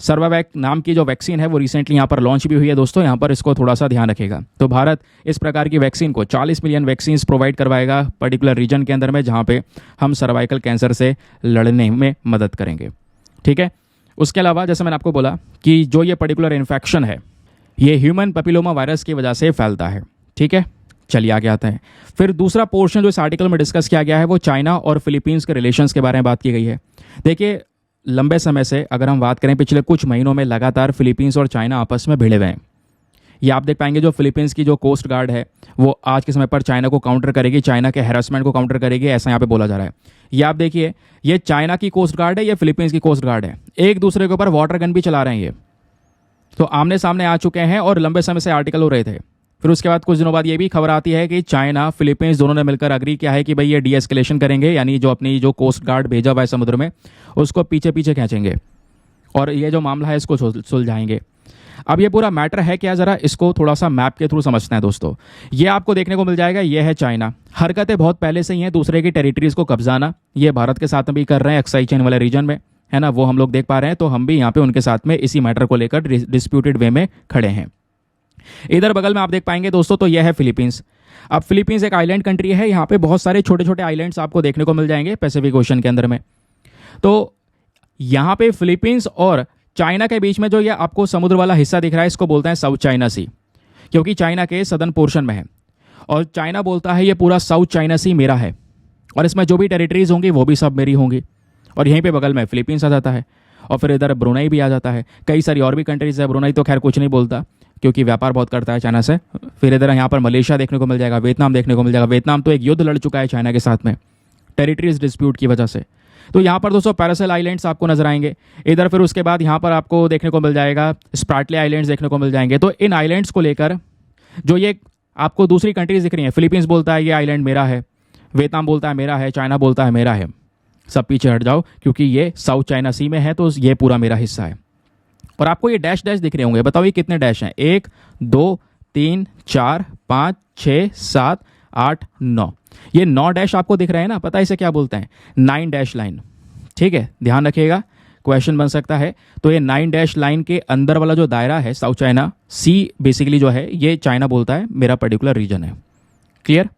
सर्वावैक नाम की जो वैक्सीन है वो रिसेंटली यहाँ पर लॉन्च भी हुई है दोस्तों, यहाँ पर इसको थोड़ा सा ध्यान रखेगा। तो भारत इस प्रकार की वैक्सीन को 40 मिलियन वैक्सीन प्रोवाइड करवाएगा पर्टिकुलर रीजन के अंदर में, जहाँ पे हम सर्वाइकल कैंसर से लड़ने में मदद करेंगे। ठीक है, उसके अलावा जैसे मैंने आपको बोला कि जो ये पर्टिकुलर इन्फेक्शन है ये ह्यूमन पेपिलोमा वायरस की वजह से फैलता है। ठीक है, चलिए आगे आते हैं। फिर दूसरा पोर्शन जो इस आर्टिकल में डिस्कस किया गया है वो चाइना और फिलीपींस के रिलेशंस के बारे में बात की गई है। देखिए, लंबे समय से अगर हम बात करें, पिछले कुछ महीनों में लगातार फिलीपींस और चाइना आपस में भिड़े हुए हैं। ये आप देख पाएंगे, जो फिलीपींस की जो कोस्ट गार्ड है वो आज के समय पर चाइना को काउंटर करेगी, चाइना के हैरेसमेंट को काउंटर करेगी, ऐसा यहाँ पे बोला जा रहा है। ये आप देखिए, ये चाइना की कोस्ट गार्ड है, ये फिलीपींस की कोस्ट गार्ड है, एक दूसरे के ऊपर वाटर गन भी चला रहे हैं। ये तो आमने सामने आ चुके हैं और लंबे समय से आर्टिकल हो रहे थे। फिर उसके बाद कुछ दिनों बाद ये भी खबर आती है कि चाइना फिलीपींस दोनों ने मिलकर अग्री किया है कि भाई ये डीएस्केलेशन करेंगे, यानी जो अपनी जो कोस्ट गार्ड भेजा हुआ है समुद्र में उसको पीछे पीछे खींचेंगे और ये जो मामला है इसको सुलझाएंगे। अब ये पूरा मैटर है क्या, ज़रा इसको थोड़ा सा मैप के थ्रू समझते हैं दोस्तों। ये आपको देखने को मिल जाएगा, ये है चाइना। हरकतें बहुत पहले से ही हैं दूसरे की टेरिटरीज़ को कब्जाना, ये भारत के साथ में भी कर रहे हैं एक्साई चेन वाले रीजन में, है ना, वो हम लोग देख पा रहे हैं। तो हम भी यहाँ पे उनके साथ में इसी मैटर को लेकर डिस्प्यूटेड वे में खड़े हैं। इधर बगल में आप देख पाएंगे दोस्तों, तो यह है फिलीपींस। अब फिलीपींस एक आइलैंड कंट्री है, यहाँ पे बहुत सारे छोटे छोटे आइलैंड्स आपको देखने को मिल जाएंगे पैसिफिक ओशन के अंदर में। तो यहाँ पे फिलीपींस और चाइना के बीच में जो ये आपको समुद्र वाला हिस्सा दिख रहा है, इसको बोलते हैं साउथ चाइना सी, क्योंकि चाइना के सदर्न पोर्शन में है। और चाइना बोलता है ये पूरा साउथ चाइना सी मेरा है, और इसमें जो भी टेरिटरीज होंगी वो भी सब मेरी होंगी। और यहीं पे बगल में फिलीपींस आ जाता है, और फिर इधर ब्रुनई भी आ जाता है। कई सारी और भी कंट्रीज है, ब्रुनई तो खैर कुछ नहीं बोलता क्योंकि व्यापार बहुत करता है चाइना से। फिर इधर यहाँ पर मलेशिया देखने को मिल जाएगा, वियतनाम देखने को मिल जाएगा। वियतनाम तो एक युद्ध लड़ चुका है चाइना के साथ में टेरिटरीज डिस्प्यूट की वजह से। तो यहाँ पर दोस्तों पैरासेल आइलैंड्स आपको नजर आएंगे इधर। फिर उसके बाद यहाँ पर आपको देखने को मिल जाएगा स्प्राटले आइलैंड्स देखने को मिल जाएंगे। तो इन आइलैंड्स को लेकर जो ये आपको दूसरी कंट्रीज दिख रही हैं, फिलीपींस बोलता है ये आइलैंड मेरा है, वियतनाम बोलता है मेरा है, चाइना बोलता है मेरा है। सब पीछे हट जाओ क्योंकि ये साउथ चाइना सी में है, तो ये पूरा मेरा हिस्सा है। और आपको ये डैश डैश दिख रहे होंगे, बताओ ये कितने डैश हैं? 1 2 3 4 5 6 7 8 9। ये 9 डैश आपको दिख रहे हैं ना, पता है इसे क्या बोलते हैं? 9 डैश लाइन। ठीक है, ध्यान रखिएगा, क्वेश्चन बन सकता है। तो ये 9 डैश लाइन के अंदर वाला जो दायरा है साउथ चाइना सी बेसिकली जो है, ये चाइना बोलता है मेरा पर्टिकुलर रीजन है। क्लियर?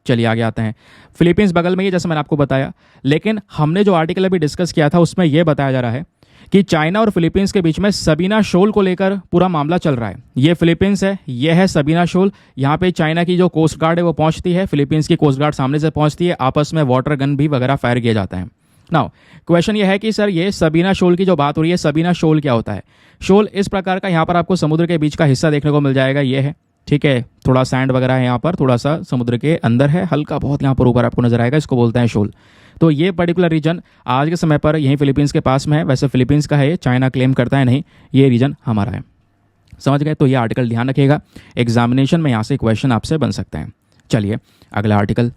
चलिए आगे आते हैं। फिलीपींस बगल में ही, जैसे मैंने आपको बताया, लेकिन हमने जो आर्टिकल अभी डिस्कस किया था उसमें यह बताया जा रहा है कि चाइना और फिलीपींस के बीच में सबीना शोल को लेकर पूरा मामला चल रहा है। ये फिलीपींस है, ये है सबीना शोल। यहाँ पे चाइना की जो कोस्ट गार्ड है वो पहुंचती है, फिलीपींस की कोस्ट गार्ड सामने से पहुंचती है, आपस में वाटर गन भी वगैरह फायर किया जाता है। नाउ क्वेश्चन ये है कि सर ये सबीना शोल की जो बात हो रही है, सबीना शोल क्या होता है? शोल इस प्रकार का यहाँ पर आपको समुद्र के बीच का हिस्सा देखने को मिल जाएगा, ये है। ठीक है, थोड़ा सैंड वगैरह है यहाँ पर, थोड़ा सा समुद्र के अंदर है, हल्का बहुत यहाँ पर ऊपर आपको नजर आएगा, इसको बोलते हैं शोल। तो ये पर्टिकुलर रीजन आज के समय पर यहीं फिलीपींस के पास में है। वैसे फिलीपींस का है, चाइना क्लेम करता है नहीं, ये रीजन हमारा है। समझ गए? तो ये आर्टिकल ध्यान रखिएगा, एग्जामिनेशन में यहाँ से क्वेश्चन आपसे बन सकते हैं। चलिए अगला आर्टिकल,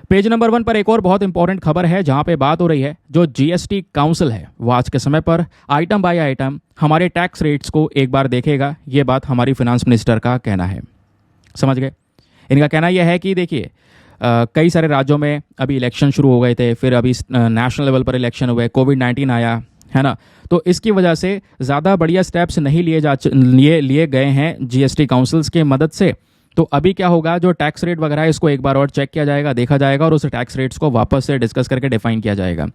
पेज नंबर 1 पर एक और बहुत इंपॉर्टेंट खबर है जहाँ पे बात हो रही है जो जीएसटी काउंसिल है वो आज के समय पर आइटम बाय आइटम हमारे टैक्स रेट्स को एक बार देखेगा। ये बात हमारी फिनांस मिनिस्टर का कहना है। समझ गए? इनका कहना यह है कि देखिए कई सारे राज्यों में अभी इलेक्शन शुरू हो गए थे, फिर अभी नेशनल लेवल पर इलेक्शन हुए, कोविड-19 आया है ना, तो इसकी वजह से ज़्यादा बढ़िया स्टेप्स नहीं लिए गए हैं जीएसटी काउंसिल्स के मदद से। तो अभी क्या होगा, जो टैक्स रेट वगैरह है इसको एक बार और चेक किया जाएगा, देखा जाएगा, और उस टैक्स रेट्स को वापस से डिस्कस करके डिफाइन किया जाएगा।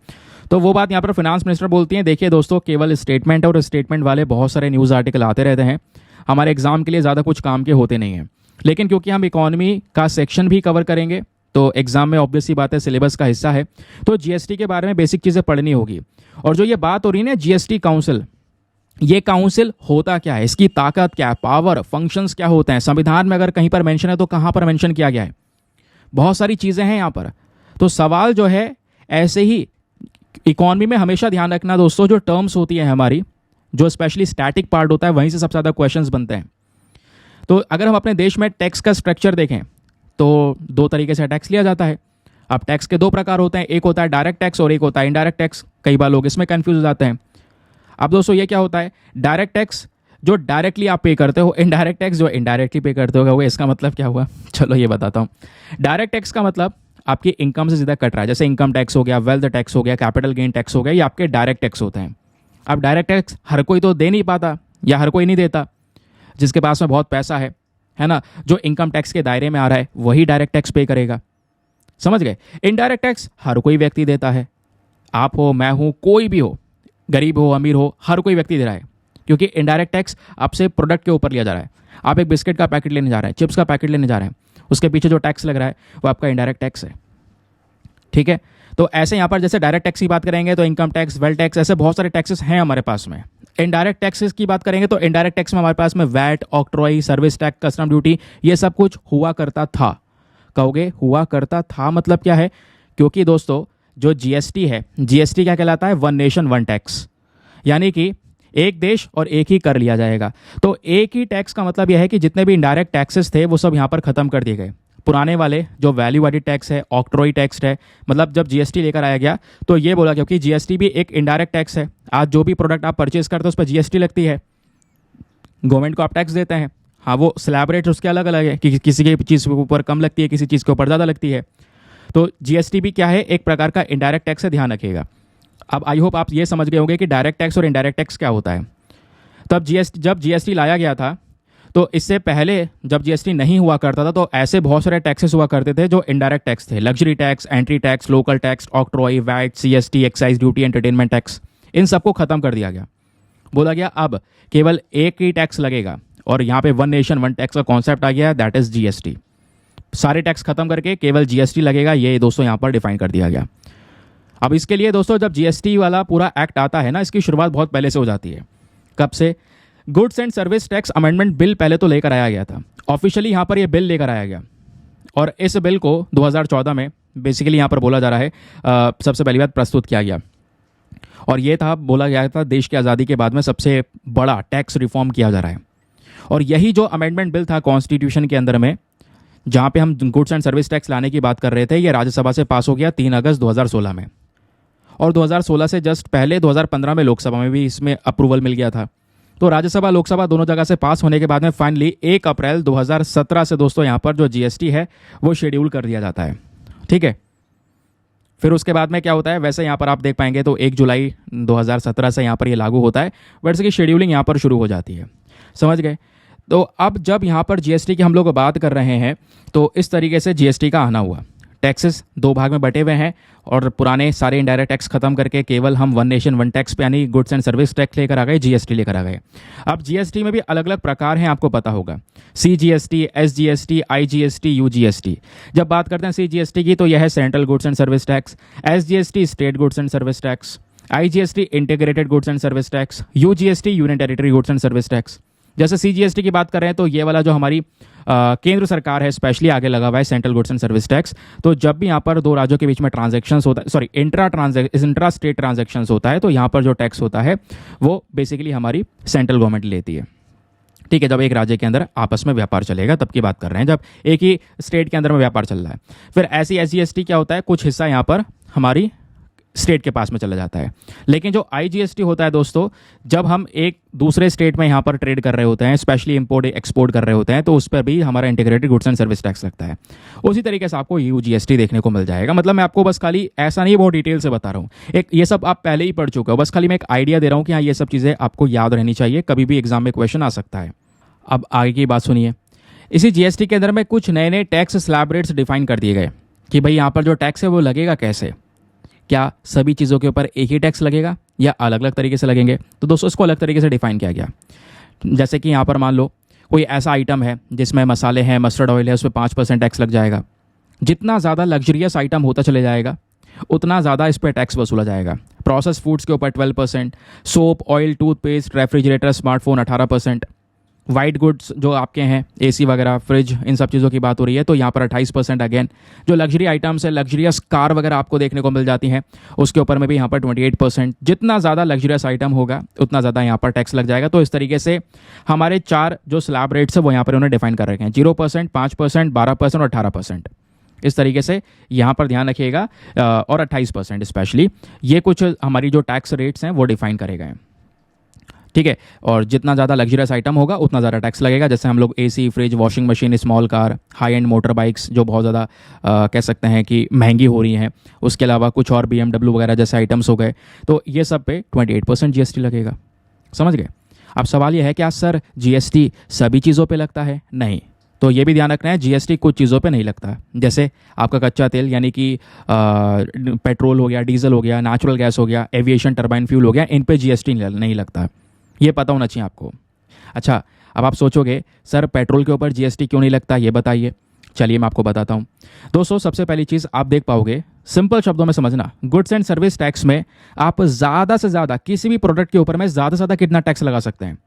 तो वो बात यहाँ पर फिनांस मिनिस्टर बोलती हैं। देखिए दोस्तों, केवल स्टेटमेंट और स्टेटमेंट वाले बहुत सारे न्यूज़ आर्टिकल आते रहते हैं, हमारे एग्जाम के लिए ज़्यादा कुछ काम के होते नहीं हैं। लेकिन क्योंकि हम इकोनॉमी का सेक्शन भी कवर करेंगे तो एग्जाम में ऑब्वियस सी बात है सिलेबस का हिस्सा है, तो जीएसटी के बारे में बेसिक चीज़ें पढ़नी होगी। और जो ये बात हो रही है ना जीएसटी काउंसिल, ये काउंसिल होता क्या है, इसकी ताकत क्या है, पावर, फंक्शंस क्या होते हैं, संविधान में अगर कहीं पर मेंशन है तो कहाँ पर मेंशन किया गया है, बहुत सारी चीज़ें हैं यहाँ पर। तो सवाल जो है ऐसे ही इकोनॉमी में हमेशा ध्यान रखना दोस्तों, जो टर्म्स होती है हमारी, जो स्पेशली स्टैटिक पार्ट होता है, वहीं से सबसे ज़्यादा क्वेश्चंस बनते हैं। तो अगर हम अपने देश में टैक्स का स्ट्रक्चर देखें तो 2 तरीके से टैक्स लिया जाता है। अब टैक्स के 2 प्रकार होते हैं, एक होता है डायरेक्ट टैक्स और एक होता है इनडायरेक्ट टैक्स। कई बार लोग इसमें कंफ्यूज हो जाते हैं। अब दोस्तों ये क्या होता है, डायरेक्ट टैक्स जो डायरेक्टली आप पे करते हो, इनडायरेक्ट टैक्स जो इनडायरेक्टली पे करते हो। इसका मतलब क्या हुआ, चलो ये बताता हूँ। डायरेक्ट टैक्स का मतलब आपकी इनकम से सीधा कट रहा है, जैसे इनकम टैक्स हो गया, वेल्थ टैक्स हो गया, कैपिटल गेन टैक्स हो गया, ये आपके डायरेक्ट टैक्स होते हैं। अब डायरेक्ट टैक्स हर कोई तो दे नहीं पाता या हर कोई नहीं देता, जिसके पास में बहुत पैसा है ना, जो इनकम टैक्स के दायरे में आ रहा है वही डायरेक्ट टैक्स पे करेगा। समझ गए? इनडायरेक्ट टैक्स हर कोई व्यक्ति देता है, आप हो, मैं हूं, कोई भी हो, गरीब हो, अमीर हो, हर कोई व्यक्ति दे रहा है, क्योंकि इनडायरेक्ट टैक्स आपसे प्रोडक्ट के ऊपर लिया जा रहा है। आप एक बिस्किट का पैकेट लेने जा रहे हैं, चिप्स का पैकेट लेने जा रहे हैं, उसके पीछे जो टैक्स लग रहा है वो आपका इनडायरेक्ट टैक्स है। ठीक है, तो ऐसे यहाँ पर जैसे डायरेक्ट टैक्स की बात करेंगे तो इनकम टैक्स, वेल्थ टैक्स, ऐसे बहुत सारे टैक्सेस हैं हमारे पास में। इनडायरेक्ट टैक्सेस की बात करेंगे तो इनडायरेक्ट टैक्स में हमारे पास में VAT, octroi, service tax, custom duty, ये सब कुछ हुआ करता था। कहोगे हुआ करता था मतलब क्या है, क्योंकि दोस्तों जो जीएसटी है, जीएसटी क्या कहलाता है, वन नेशन वन टैक्स, यानी कि एक देश और एक ही कर लिया जाएगा। तो एक ही टैक्स का मतलब यह है कि जितने भी इनडायरेक्ट टैक्सेस थे वो सब यहाँ पर खत्म कर दिए गए। पुराने वाले जो वैल्यू एडेड टैक्स है, ऑक्ट्रॉय टैक्स है, मतलब जब जीएसटी लेकर आया गया तो ये बोला, क्योंकि जीएसटी भी एक इनडायरेक्ट टैक्स है। आज जो भी प्रोडक्ट आप परचेज करते हो उस पर जीएसटी लगती है, गवर्नमेंट को आप टैक्स देते हैं। हाँ, वो स्लैब रेट उसके अलग अलग है कि किसी की चीज़ के ऊपर कम लगती है, किसी चीज़ के ऊपर ज़्यादा लगती है। तो जीएसटी भी क्या है, एक प्रकार का इनडायरेक्ट टैक्स है, ध्यान रखिएगा। अब आई होप आप ये समझ गए होंगे कि डायरेक्ट टैक्स और इनडायरेक्ट टैक्स क्या होता है। तब जब जीएसटी लाया गया था, तो इससे पहले जब जीएसटी नहीं हुआ करता था तो ऐसे बहुत सारे टैक्सेस हुआ करते थे जो इनडायरेक्ट टैक्स थे। Luxury tax, entry tax, local tax, octroi, VAT, CST, excise duty, entertainment tax, इन सबको खत्म कर दिया गया। बोला गया अब केवल एक ही टैक्स लगेगा, और यहाँ पे वन नेशन वन टैक्स का कॉन्सेप्ट आ गया, दैट इज जीएसटी। सारे टैक्स खत्म करके केवल जीएसटी लगेगा, ये दोस्तों यहाँ पर डिफाइन कर दिया गया। अब इसके लिए दोस्तों जब जीएसटी वाला पूरा एक्ट आता है ना, इसकी शुरुआत बहुत पहले से हो जाती है। कब से? Goods and service tax amendment bill पहले तो लेकर आया गया था, ऑफिशियली यहाँ पर ये बिल लेकर आया गया। और इस बिल को 2014 में बेसिकली यहाँ पर बोला जा रहा है सबसे पहली बात प्रस्तुत किया गया। और ये था, बोला गया था देश की आज़ादी के बाद में सबसे बड़ा टैक्स रिफॉर्म किया जा रहा है। और यही जो अमेंडमेंट बिल था कॉन्स्टिट्यूशन के अंदर में, जहाँ पे हम गुड्स एंड सर्विस टैक्स लाने की बात कर रहे थे, ये राज्यसभा से पास हो गया 3 अगस्त 2016 में। और 2016 से जस्ट पहले 2015 में लोकसभा में भी इसमें अप्रूवल मिल गया था। तो राज्यसभा लोकसभा दोनों जगह से पास होने के बाद में फाइनली 1 अप्रैल 2017 से दोस्तों यहाँ पर जो जीएसटी है वो शेड्यूल कर दिया जाता है। ठीक है, फिर उसके बाद में क्या होता है, वैसे यहाँ पर आप देख पाएंगे तो 1 जुलाई 2017 से यहाँ पर ये लागू होता है, वैसे की शेड्यूलिंग यहाँ पर शुरू हो जाती है। समझ गए? तो अब जब यहाँ पर जीएसटी की हम लोग बात कर रहे हैं, तो इस तरीके से जीएसटी का आना हुआ। टैक्सेस 2 भाग में बटे हुए हैं, और पुराने सारे इनडायरेक्ट टैक्स खत्म करके केवल हम वन नेशन वन टैक्स पे यानी गुड्स एंड सर्विस टैक्स लेकर आ गए, जीएसटी लेकर आ गए। अब जीएसटी में भी अलग अलग प्रकार हैं, आपको पता होगा, सीजीएसटी, एसजीएसटी, आईजीएसटी, यूजीएसटी। जब बात करते हैं सीजीएसटी की तो यह है central goods and service tax, SGST state goods and service tax, IGST integrated goods and service tax, यूजीएसटी union territory goods and service tax. जैसे सीजीएसटी की बात कर रहे हैं तो ये वाला जो हमारी केंद्र सरकार है स्पेशली आगे लगा हुआ है, central goods and service tax. तो जब भी यहाँ पर 2 राज्यों के बीच में ट्रांजैक्शंस होता है, सॉरी इंट्रा स्टेट ट्रांजैक्शंस होता है, तो यहाँ पर जो टैक्स होता है वो बेसिकली हमारी सेंट्रल गवर्नमेंट लेती है। ठीक है, जब एक राज्य के अंदर आपस में व्यापार चलेगा तब की बात कर रहे हैं, जब एक ही स्टेट के अंदर में व्यापार चल रहा है। फिर ऐसी एसजीएसटी क्या होता है, कुछ हिस्सा यहाँ पर हमारी स्टेट के पास में चला जाता है। लेकिन जो आईजीएसटी होता है दोस्तों, जब हम एक दूसरे स्टेट में यहाँ पर ट्रेड कर रहे होते हैं, स्पेशली इंपोर्ट एक्सपोर्ट कर रहे होते हैं, तो उस पर भी हमारा integrated goods and service tax लगता है। उसी तरीके से आपको यूजीएसटी देखने को मिल जाएगा। मतलब मैं आपको बस खाली ऐसा नहीं बहुत डिटेल से बता रहा हूँ, एक ये सब आप पहले ही पढ़ चुके हो, बस खाली मैं एक आइडिया दे रहा हूँ कि हाँ ये सब चीज़ें आपको याद रहनी चाहिए, कभी भी एग्जाम में क्वेश्चन आ सकता है। अब आगे की बात सुनिए, इसी जीएसटी के अंदर में कुछ नए नए टैक्स स्लैब रेट्स डिफाइन कर दिए गए कि भाई यहाँ पर जो टैक्स है वो लगेगा कैसे। क्या सभी चीज़ों के ऊपर एक ही टैक्स लगेगा या अलग अलग तरीके से लगेंगे? तो दोस्तों इसको अलग तरीके से डिफाइन किया गया। जैसे कि यहाँ पर मान लो कोई ऐसा आइटम है जिसमें मसाले हैं, मस्टर्ड ऑयल है, उस पर 5% टैक्स लग जाएगा। जितना ज़्यादा लग्जरियस आइटम होता चले जाएगा उतना ज़्यादा इस पर टैक्स वसूला जाएगा। प्रोसेस फूड्स के ऊपर 12%, soap, oil, toothpaste, refrigerator, smartphone 18%, white goods जो आपके हैं एसी वगैरह, फ्रिज, इन सब चीज़ों की बात हो रही है तो यहाँ पर 28%। अगेन जो लग्जरी आइटम्स है, लग्जरियस कार वगैरह आपको देखने को मिल जाती हैं, उसके ऊपर में भी यहाँ पर 28%। जितना ज़्यादा लग्जरियस आइटम होगा उतना ज़्यादा यहाँ पर टैक्स लग जाएगा। तो इस तरीके से हमारे 4 जो स्लैब रेट्स है वो यहाँ पर उन्होंने डिफाइन कर रखे हैं, 0%, 5%, 12% और 18%। इस तरीके से यहाँ पर ध्यान रखिएगा, और 28% स्पेशली, ये कुछ हमारी जो टैक्स रेट्स हैं वो डिफाइन करे गए हैं। ठीक है, और जितना ज़्यादा लग्जरियस आइटम होगा उतना ज़्यादा टैक्स लगेगा। जैसे हम लोग AC, fridge, washing machine, small car, high and motor bikes जो बहुत ज़्यादा कह सकते हैं कि महंगी हो रही हैं, उसके अलावा कुछ और BMW वगैरह जैसे आइटम्स हो गए, तो ये सब पे 28% जीएसटी लगेगा। समझ गए? अब सवाल ये है क्या सर जीएसटी सभी चीज़ों पे लगता है? नहीं, तो ये भी ध्यान रखना है जीएसटी कुछ चीज़ों पे नहीं लगता। जैसे आपका कच्चा तेल यानी कि पेट्रोल हो गया, डीजल हो गया, नेचुरल गैस हो गया, एविएशन टरबाइन फ्यूल हो गया, इन पे जीएसटी नहीं लगता। ये पता होना चाहिए आपको। अच्छा, अब आप सोचोगे सर पेट्रोल के ऊपर जीएसटी क्यों नहीं लगता, ये बताइए। चलिए मैं आपको बताता हूँ। दोस्तों सबसे पहली चीज़ आप देख पाओगे, सिंपल शब्दों में समझना, गुड्स एंड सर्विस टैक्स में आप ज़्यादा से ज़्यादा किसी भी प्रोडक्ट के ऊपर में ज़्यादा से ज़्यादा कितना टैक्स लगा सकते हैं?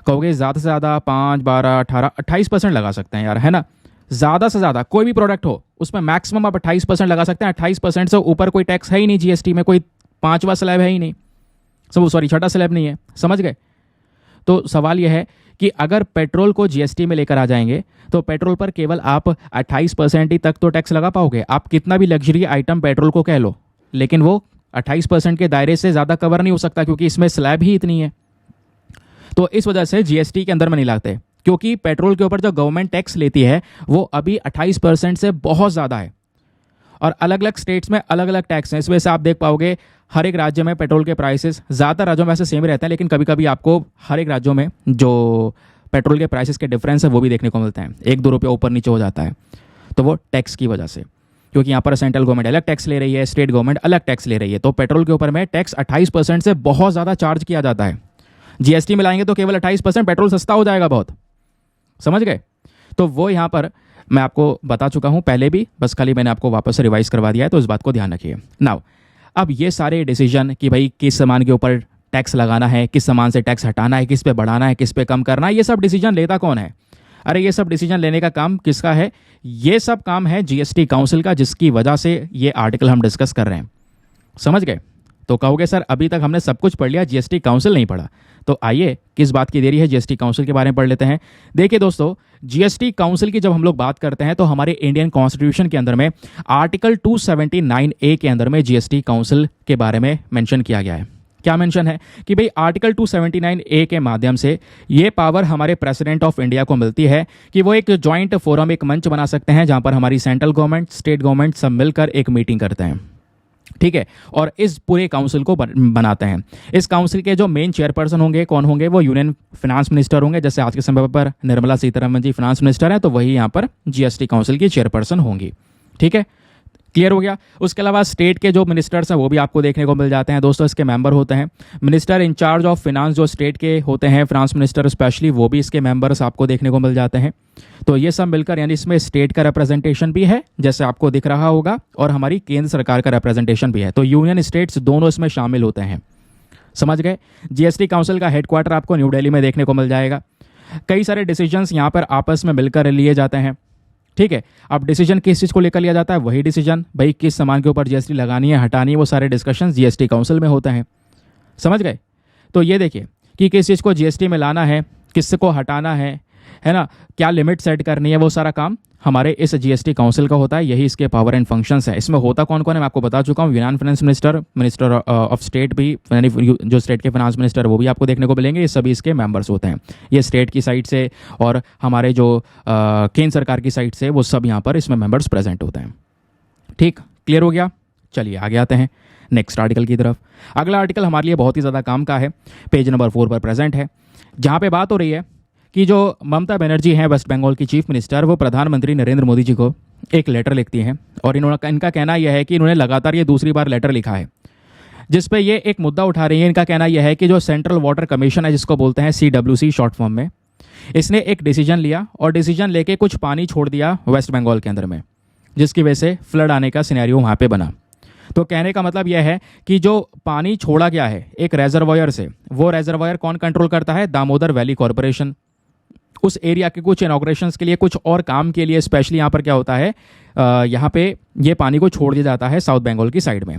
कहोगे ज़्यादा से ज़्यादा 5, 12, 18, 28% लगा सकते हैं यार, है ना। ज़्यादा से ज़्यादा कोई भी प्रोडक्ट हो उसमें मैक्सिमम आप 28% लगा सकते हैं। 28% से ऊपर कोई टैक्स है ही नहीं जीएसटी में, कोई 5वां स्लैब है ही नहीं, सॉरी 6ठा स्लैब नहीं है। समझ गए? तो सवाल यह है कि अगर पेट्रोल को जीएसटी में लेकर आ जाएंगे तो पेट्रोल पर केवल आप 28% ही तक तो टैक्स लगा पाओगे। आप कितना भी लग्जरी आइटम पेट्रोल को कह लो, लेकिन वो 28% के दायरे से ज़्यादा कवर नहीं हो सकता क्योंकि इसमें स्लैब ही इतनी है। तो इस वजह से जीएसटी के अंदर में नहीं लाते, क्योंकि पेट्रोल के ऊपर जो गवर्नमेंट टैक्स लेती है वो अभी 28% से बहुत ज़्यादा है, और अलग अलग स्टेट्स में अलग अलग टैक्स हैं। इस वजह से आप देख पाओगे हर एक राज्य में पेट्रोल के प्राइसेस ज़्यादातर राज्यों में वैसे सेम रहते हैं, लेकिन कभी कभी आपको हर एक राज्यों में जो पेट्रोल के प्राइसेस के डिफरेंस है वो भी देखने को मिलते हैं, 1-2 रुपये ऊपर नीचे हो जाता है। तो वो टैक्स की वजह से, क्योंकि यहाँ पर सेंट्रल गवर्नमेंट अलग टैक्स ले रही है, स्टेट गवर्नमेंट अलग टैक्स ले रही है, तो पेट्रोल के ऊपर में टैक्स 28% से बहुत ज़्यादा चार्ज किया जाता है। जीएसटी में लाएंगे तो केवल 28% पेट्रोल सस्ता हो जाएगा बहुत, समझ गए। तो वो यहाँ पर मैं आपको बता चुका हूँ पहले भी, बस खाली मैंने आपको वापस से रिवाइज करवा दिया है, तो इस बात को ध्यान रखिए। नाउ अब ये सारे डिसीजन कि भाई किस सामान के ऊपर टैक्स लगाना है, किस सामान से टैक्स हटाना है, किस पे बढ़ाना है, किस पे कम करना है, ये सब डिसीजन लेता कौन है? अरे ये सब डिसीजन लेने का काम किसका है? ये सब काम है जीएसटी काउंसिल का, जिसकी वजह से ये आर्टिकल हम डिस्कस कर रहे हैं, समझ गए। तो कहोगे सर अभी तक हमने सब कुछ पढ़ लिया, जीएसटी काउंसिल नहीं पढ़ा। तो आइए किस बात की देरी है, जीएसटी काउंसिल के बारे में पढ़ लेते हैं। देखिए दोस्तों, जीएसटी काउंसिल की जब हम लोग बात करते हैं तो हमारे इंडियन कॉन्स्टिट्यूशन के अंदर में आर्टिकल 279A के अंदर में जीएसटी काउंसिल के बारे में मेंशन किया गया है। क्या मेंशन है कि भाई आर्टिकल 279A के माध्यम से ये पावर हमारे प्रेसिडेंट ऑफ इंडिया को मिलती है कि वो एक जॉइंट फोरम, एक मंच बना सकते हैं जहां पर हमारी सेंट्रल गवर्नमेंट, स्टेट गवर्नमेंट सब मिलकर एक मीटिंग करते हैं, ठीक है, और इस पूरे काउंसिल को बनाते हैं। इस काउंसिल के जो मेन चेयरपर्सन होंगे कौन होंगे? वो यूनियन फाइनेंस मिनिस्टर होंगे। जैसे आज के समय पर निर्मला सीतारमण जी फाइनेंस मिनिस्टर हैं, तो वही यहाँ पर जीएसटी काउंसिल की चेयरपर्सन होंगी, ठीक है, क्लियर हो गया। उसके अलावा स्टेट के जो मिनिस्टर्स हैं वो भी आपको देखने को मिल जाते हैं दोस्तों, इसके मेंबर होते हैं। मिनिस्टर इंचार्ज ऑफ फिनांस जो स्टेट के होते हैं, फाइनेंस मिनिस्टर स्पेशली, वो भी इसके मेंबर्स आपको देखने को मिल जाते हैं। तो ये सब मिलकर, यानी इसमें स्टेट का रिप्रेजेंटेशन भी है जैसे आपको दिख रहा होगा, और हमारी केंद्र सरकार का रिप्रेजेंटेशन भी है। तो यूनियन स्टेट्स दोनों इसमें शामिल होते हैं, समझ गए। जीएसटी काउंसिल का हेडक्वार्टर आपको न्यू दिल्ली में देखने को मिल जाएगा। कई सारे डिसीजंस यहाँ पर आपस में मिलकर लिए जाते हैं, ठीक है। अब डिसीजन किस चीज़ को लेकर लिया जाता है? वही डिसीजन, भाई किस सामान के ऊपर जीएसटी लगानी है, हटानी है, वो सारे डिस्कशन जीएसटी काउंसिल में होते हैं, समझ गए। तो ये देखिए कि किस चीज़ को जीएसटी में लाना है, किस को हटाना है ना, क्या लिमिट सेट करनी है, वो सारा काम हमारे इस जीएसटी काउंसिल का होता है। यही इसके पावर एंड फंक्शंस है। इसमें होता कौन कौन है मैं आपको बता चुका हूँ। Union finance minister, minister of state भी, यानी जो स्टेट के फाइनेंस मिनिस्टर वो भी आपको देखने को मिलेंगे। ये सभी इसके मेंबर्स होते हैं। ये स्टेट की साइड से और हमारे जो केंद्र सरकार की साइड से, वो सब यहाँ पर इसमें मेंबर्स प्रेजेंट होते हैं, ठीक, क्लियर हो गया। चलिए आगे आते हैं नेक्स्ट आर्टिकल की तरफ। अगला आर्टिकल हमारे लिए बहुत ही ज़्यादा काम का है, पेज नंबर 4 पर प्रेजेंट है, जहाँ पे बात हो रही है कि जो ममता बनर्जी हैं वेस्ट बंगाल की चीफ मिनिस्टर, वो प्रधानमंत्री नरेंद्र मोदी जी को एक लेटर लिखती हैं, और इनका कहना यह है कि इन्होंने लगातार ये दूसरी बार लेटर लिखा है जिस पे ये एक मुद्दा उठा रही है। इनका कहना यह है कि जो सेंट्रल वाटर कमीशन है, जिसको बोलते हैं CWC शॉर्ट फॉर्म में, इसने एक डिसीजन लिया और डिसीजन लेके कुछ पानी छोड़ दिया वेस्ट बंगाल के अंदर में, जिसकी वजह से फ्लड आने का सिनेरियो वहाँ पे बना। तो कहने का मतलब यह है कि जो पानी छोड़ा गया है एक रेजरवायर से, वो रेजरवायर कौन कंट्रोल करता है? Damodar valley corporation. उस एरिया के कुछ इनॉग्रेशंस के लिए, कुछ और काम के लिए स्पेशली यहाँ पर क्या होता है, यहाँ पे ये पानी को छोड़ दिया जाता है साउथ बंगाल की साइड में,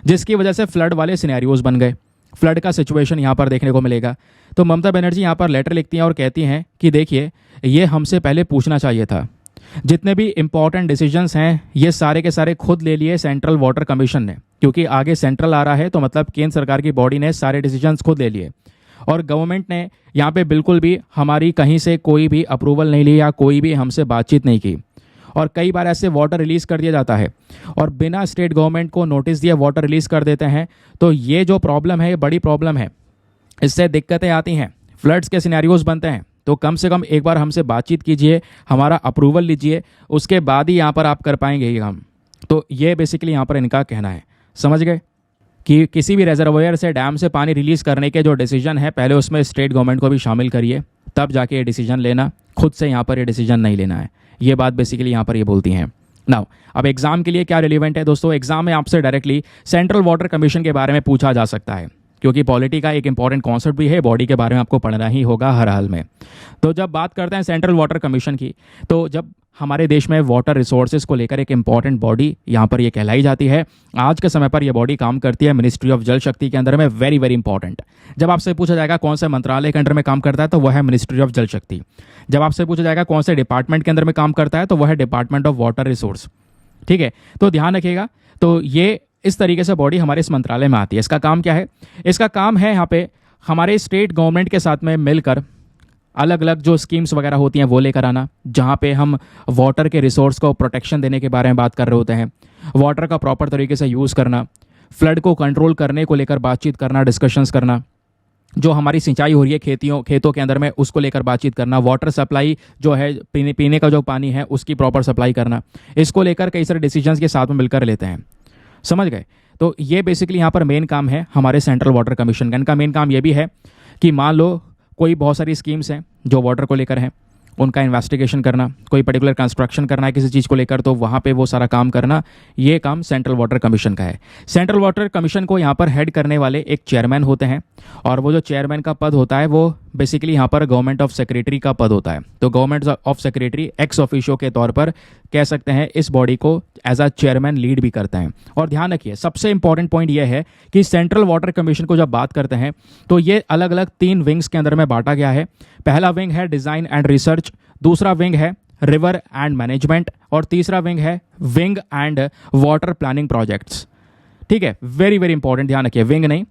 जिसकी वजह से फ्लड वाले सिनेरियोज बन गए। फ्लड का सिचुएशन यहाँ पर देखने को मिलेगा। तो ममता बनर्जी यहाँ पर लेटर लिखती हैं और कहती हैं कि देखिए, ये हमसे पहले पूछना चाहिए था। जितने भी इंपॉर्टेंट डिसीजंस हैं ये सारे के सारे खुद ले लिए सेंट्रल वाटर कमीशन ने, क्योंकि आगे सेंट्रल आ रहा है, तो मतलब केंद्र सरकार की बॉडी ने सारे डिसीजंस खुद ले लिए, और गवर्नमेंट ने यहाँ पे बिल्कुल भी हमारी कहीं से कोई भी अप्रूवल नहीं ली या कोई भी हमसे बातचीत नहीं की। और कई बार ऐसे वाटर रिलीज़ कर दिया जाता है और बिना स्टेट गवर्नमेंट को नोटिस दिए वाटर रिलीज़ कर देते हैं। तो ये जो प्रॉब्लम है, ये बड़ी प्रॉब्लम है, इससे दिक्कतें आती हैं, फ्लड्स के सिनेरियोज बनते हैं। तो कम से कम एक बार हमसे बातचीत कीजिए, हमारा अप्रूवल लीजिए, उसके बाद ही यहाँ पर आप कर पाएंगे ये काम। तो ये बेसिकली यहाँ पर इनका कहना है, समझ गए, कि किसी भी रेजरवायर से, डैम से पानी रिलीज़ करने के जो डिसीजन है, पहले उसमें स्टेट गवर्नमेंट को भी शामिल करिए, तब जाके ये डिसीजन लेना। खुद से यहाँ पर ये डिसीजन नहीं लेना है। ये बात बेसिकली यहाँ पर ये बोलती हैं। नाउ अब एग्जाम के लिए क्या रिलेवेंट है दोस्तों? एग्जाम में आपसे डायरेक्टली सेंट्रल वाटर कमीशन के बारे में पूछा जा सकता है, क्योंकि पॉलिटी का एक इंपॉर्टेंट कॉन्सेप्ट भी है, बॉडी के बारे में आपको पढ़ना ही होगा हर हाल में। तो जब बात करते हैं सेंट्रल वाटर कमीशन की, तो जब हमारे देश में वाटर रिसोर्सेज को लेकर एक इंपॉर्टेंट बॉडी यहाँ पर ये कहलाई जाती है। आज के समय पर यह बॉडी काम करती है मिनिस्ट्री ऑफ जल शक्ति के अंदर में, वेरी वेरी इंपॉर्टेंट। जब आपसे पूछा जाएगा कौन से मंत्रालय के अंदर में काम करता है, तो वह है मिनिस्ट्री ऑफ जल शक्ति। जब आपसे पूछा जाएगा कौन से डिपार्टमेंट के अंदर में काम करता है, तो वह है डिपार्टमेंट ऑफ वाटर रिसोर्स, ठीक है। तो ध्यान रखिएगा। तो ये इस तरीके से बॉडी हमारे इस मंत्रालय में आती है। इसका काम क्या है? इसका काम है यहाँ पे हमारे स्टेट गवर्नमेंट के साथ में मिलकर अलग अलग जो स्कीम्स वगैरह होती हैं वो लेकर आना, जहाँ पे हम वाटर के रिसोर्स को प्रोटेक्शन देने के बारे में बात कर रहे होते हैं, वाटर का प्रॉपर तरीके से यूज़ करना, फ्लड को कंट्रोल करने को लेकर बातचीत करना, डिस्कशंस करना, जो हमारी सिंचाई हो रही है खेतों के अंदर में उसको लेकर बातचीत करना, वाटर सप्लाई जो है पीने का जो पानी है उसकी प्रॉपर सप्लाई करना, इसको लेकर कई सारे डिसीजंस के साथ में मिलकर लेते हैं। समझ गए? तो ये बेसिकली यहाँ पर मेन काम है हमारे सेंट्रल वाटर कमीशन का। इनका मेन काम ये भी है कि मान लो कोई बहुत सारी स्कीम्स हैं जो वाटर को लेकर हैं, उनका इन्वेस्टिगेशन करना, कोई पर्टिकुलर कंस्ट्रक्शन करना है किसी चीज़ को लेकर, तो वहाँ पे वो सारा काम करना, ये काम सेंट्रल वाटर कमीशन का है। सेंट्रल वाटर कमीशन को यहाँ पर हेड करने वाले एक चेयरमैन होते हैं, और वो जो चेयरमैन का पद होता है वो बेसिकली यहाँ पर गवर्नमेंट ऑफ सेक्रेटरी का पद होता है। तो government of secretary ex officio के तौर पर कह सकते हैं इस बॉडी को एज अ चेयरमैन लीड भी करते हैं। और ध्यान रखिए, सबसे इंपॉर्टेंट पॉइंट यह है कि सेंट्रल वाटर कमीशन को जब बात करते हैं तो ये अलग अलग 3 विंग्स के अंदर में बांटा गया है। पहला विंग है डिज़ाइन एंड रिसर्च, दूसरा विंग है रिवर एंड मैनेजमेंट, और तीसरा विंग है wing and water planning projects. ठीक है, वेरी वेरी इंपॉर्टेंट, ध्यान रखिए, विंग नहीं,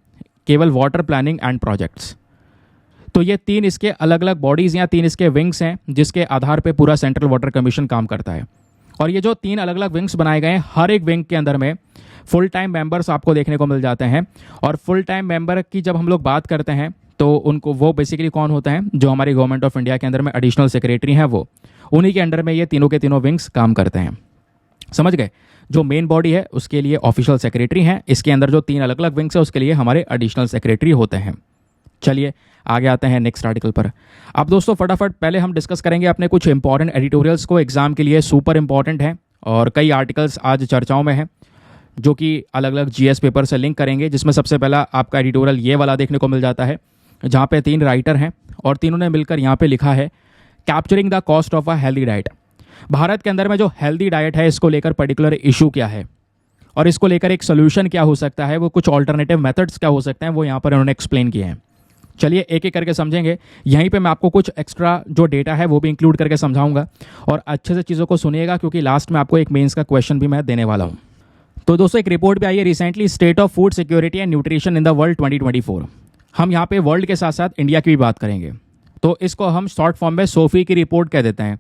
केवल वाटर प्लानिंग एंड प्रोजेक्ट्स। तो ये 3 इसके अलग अलग बॉडीज़ या 3 इसके विंग्स हैं जिसके आधार पे पूरा सेंट्रल वाटर कमीशन काम करता है। और ये जो 3 अलग अलग विंग्स बनाए गए हैं, हर एक विंग के अंदर में फुल टाइम मेंबर्स आपको देखने को मिल जाते हैं। और फुल टाइम मेंबर की जब हम लोग बात करते हैं तो उनको वो बेसिकली कौन होता है, जो हमारी गवर्नमेंट ऑफ इंडिया के अंदर में एडिशनल सेक्रेटरी हैं, वो उन्हीं के अंडर में ये तीनों के तीनों विंग्स काम करते हैं। समझ गए? जो मेन बॉडी है उसके लिए ऑफिशियल सेक्रेटरी हैं, इसके अंदर जो 3 अलग अलग विंग्स है उसके लिए हमारे एडिशनल सेक्रेटरी होते हैं। चलिए आगे आते हैं नेक्स्ट आर्टिकल पर। अब दोस्तों फटाफट पहले हम डिस्कस करेंगे अपने कुछ इंपॉर्टेंट एडिटोरियल्स को, एग्जाम के लिए सुपर इंपॉर्टेंट है, और कई आर्टिकल्स आज चर्चाओं में हैं जो कि अलग अलग जीएस पेपर से लिंक करेंगे। जिसमें सबसे पहला आपका एडिटोरियल ये वाला देखने को मिल जाता है, जहाँ पे 3 राइटर हैं और तीनों ने मिलकर यहाँ पे लिखा है capturing the cost of a healthy diet. Bharat के अंदर में जो हेल्दी डाइट है इसको लेकर पर्टिकुलर इशू क्या है और इसको लेकर एक सोल्यूशन क्या हो सकता है, वो कुछ ऑल्टरनेटिव मेथड्स क्या हो सकते हैं, वो यहाँ पर उन्होंने एक्सप्लेन किए हैं। चलिए एक एक करके समझेंगे। यहीं पे मैं आपको कुछ एक्स्ट्रा जो डेटा है वो भी इंक्लूड करके समझाऊंगा, और अच्छे से चीज़ों को सुनिएगा क्योंकि लास्ट में आपको एक मेंस का क्वेश्चन भी मैं देने वाला हूँ। तो दोस्तों एक रिपोर्ट भी आई है recently, state of food security and nutrition in the world 2024। हम यहाँ पे वर्ल्ड के साथ साथ इंडिया की भी बात करेंगे, तो इसको हम शॉर्ट फॉर्म में सोफी की रिपोर्ट कह देते हैं।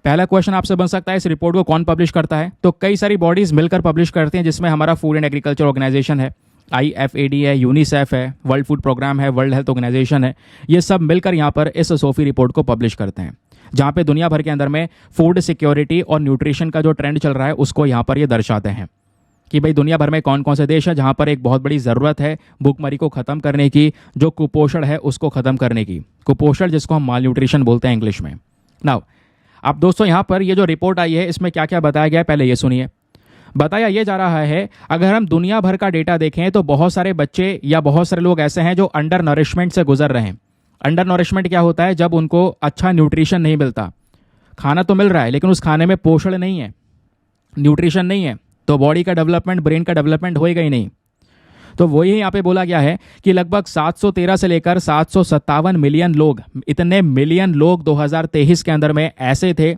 पहला क्वेश्चन आपसे बन सकता है इस रिपोर्ट को कौन पब्लिश करता है, तो कई सारी बॉडीज मिलकर पब्लिश करती हैं, जिसमें हमारा फूड एंड एग्रीकल्चर ऑर्गेनाइजेशन है, IFAD है, यूनिसेफ है, वर्ल्ड फूड प्रोग्राम है, वर्ल्ड हेल्थ ऑर्गेनाइजेशन है। ये सब मिलकर यहाँ पर इस सोफी रिपोर्ट को पब्लिश करते हैं, जहाँ पे दुनिया भर के अंदर में फूड सिक्योरिटी और न्यूट्रिशन का जो ट्रेंड चल रहा है उसको यहाँ पर ये दर्शाते हैं कि भाई दुनिया भर में कौन कौन से देश है जहाँ पर एक बहुत बड़ी ज़रूरत है भूखमरी को ख़त्म करने की, जो कुपोषण है उसको ख़त्म करने की। कुपोषण जिसको हम माल न्यूट्रिशन बोलते हैं इंग्लिश में। नाउ अब दोस्तों यहाँ पर ये जो रिपोर्ट आई है इसमें क्या क्या बताया गया है पहले ये सुनिए। बताया ये जा रहा है अगर हम दुनिया भर का डेटा देखें तो बहुत सारे बच्चे या बहुत सारे लोग ऐसे हैं जो अंडर नरिशमेंट से गुजर रहे हैं। अंडर नरिशमेंट क्या होता है, जब उनको अच्छा न्यूट्रिशन नहीं मिलता, खाना तो मिल रहा है लेकिन उस खाने में पोषण नहीं है, न्यूट्रिशन नहीं है, तो बॉडी का डेवलपमेंट, ब्रेन का डेवलपमेंट होएगा ही नहीं। तो वही यहाँ पे बोला गया है कि लगभग 713 से लेकर 757 मिलियन लोग, इतने मिलियन लोग 2023 के अंदर में ऐसे थे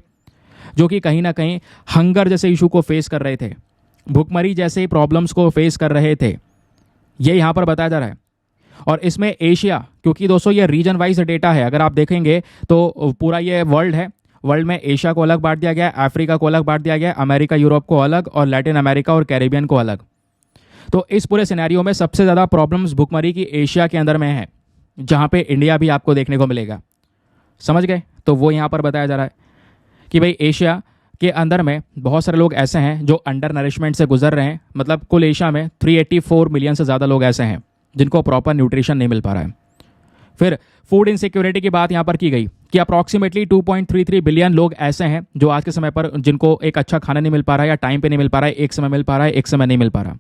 जो कि कहीं ना कहीं हंगर जैसे इशू को फेस कर रहे थे, भूखमरी जैसे प्रॉब्लम्स को फेस कर रहे थे, ये यहाँ पर बताया जा रहा है। और इसमें एशिया, क्योंकि दोस्तों ये रीजन वाइज डेटा है, अगर आप देखेंगे तो पूरा ये वर्ल्ड है, वर्ल्ड में एशिया को अलग बांट दिया गया, अफ्रीका को अलग बांट दिया गया, अमेरिका यूरोप को अलग, और लैटिन अमेरिका और कैरेबियन को अलग। तो इस पूरे सिनेरियो में सबसे ज़्यादा प्रॉब्लम्स भूखमरी की एशिया के अंदर में है, जहाँ पे इंडिया भी आपको देखने को मिलेगा। समझ गए? तो वो यहाँ पर बताया जा रहा है कि भाई एशिया के अंदर में बहुत सारे लोग ऐसे हैं जो अंडर नरिशमेंट से गुजर रहे हैं। मतलब कुल एशिया में 384 मिलियन से ज़्यादा लोग ऐसे हैं जिनको प्रॉपर न्यूट्रिशन नहीं मिल पा रहा है। फिर फूड इनसिक्योरिटी की बात यहाँ पर की गई कि अप्रॉक्सीमेटली 2.33 बिलियन लोग ऐसे हैं जो आज के समय पर जिनको एक अच्छा खाना नहीं मिल पा रहा है, या टाइम पे नहीं मिल पा रहा है, एक समय मिल पा रहा है, एक समय नहीं मिल पा रहा।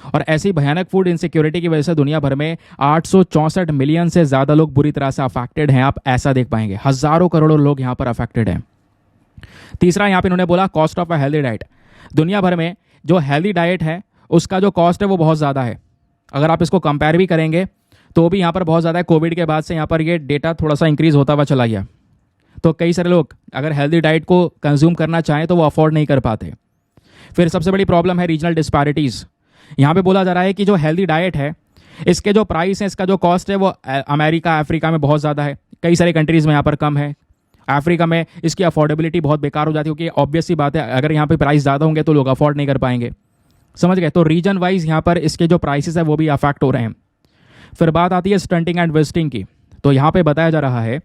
और ऐसी भयानक फूड इनसिक्योरिटी की वजह से दुनिया भर में 864 मिलियन से ज़्यादा लोग बुरी तरह से अफेक्टेड हैं। आप ऐसा देख पाएंगे, हज़ारों करोड़ों लोग यहाँ पर अफेक्टेड हैं। तीसरा यहाँ पे इन्होंने बोला cost of a healthy diet. दुनिया भर में जो हेल्दी डाइट है उसका जो कॉस्ट है वो बहुत ज़्यादा है। अगर आप इसको कंपेयर भी करेंगे तो भी यहाँ पर बहुत ज़्यादा है। कोविड के बाद से यहाँ पर ये डेटा थोड़ा सा इंक्रीज़ होता हुआ चला गया। तो कई सारे लोग अगर हेल्दी डाइट को कंज्यूम करना चाहें तो वो अफोर्ड नहीं कर पाते। फिर सबसे बड़ी प्रॉब्लम है रीजनल डिस्पैरिटीज़। यहाँ पे बोला जा रहा है कि जो हेल्दी डाइट है इसके जो प्राइस है, इसका जो कॉस्ट है वो अमेरिका अफ्रीका में बहुत ज़्यादा है, कई सारी कंट्रीज़ में यहाँ पर कम है। अफ्रीका में इसकी अफोर्डेबिलिटी बहुत बेकार हो जाती है, क्योंकि ऑब्वियस सी बात है अगर यहाँ पे प्राइस ज़्यादा होंगे तो लोग अफोर्ड नहीं कर पाएंगे, समझ गए। तो रीजन वाइज यहाँ पर इसके जो प्राइसेस है वो भी अफेक्ट हो रहे हैं। फिर बात आती है स्टंटिंग एंड वेस्टिंग की, तो यहाँ पे बताया जा रहा है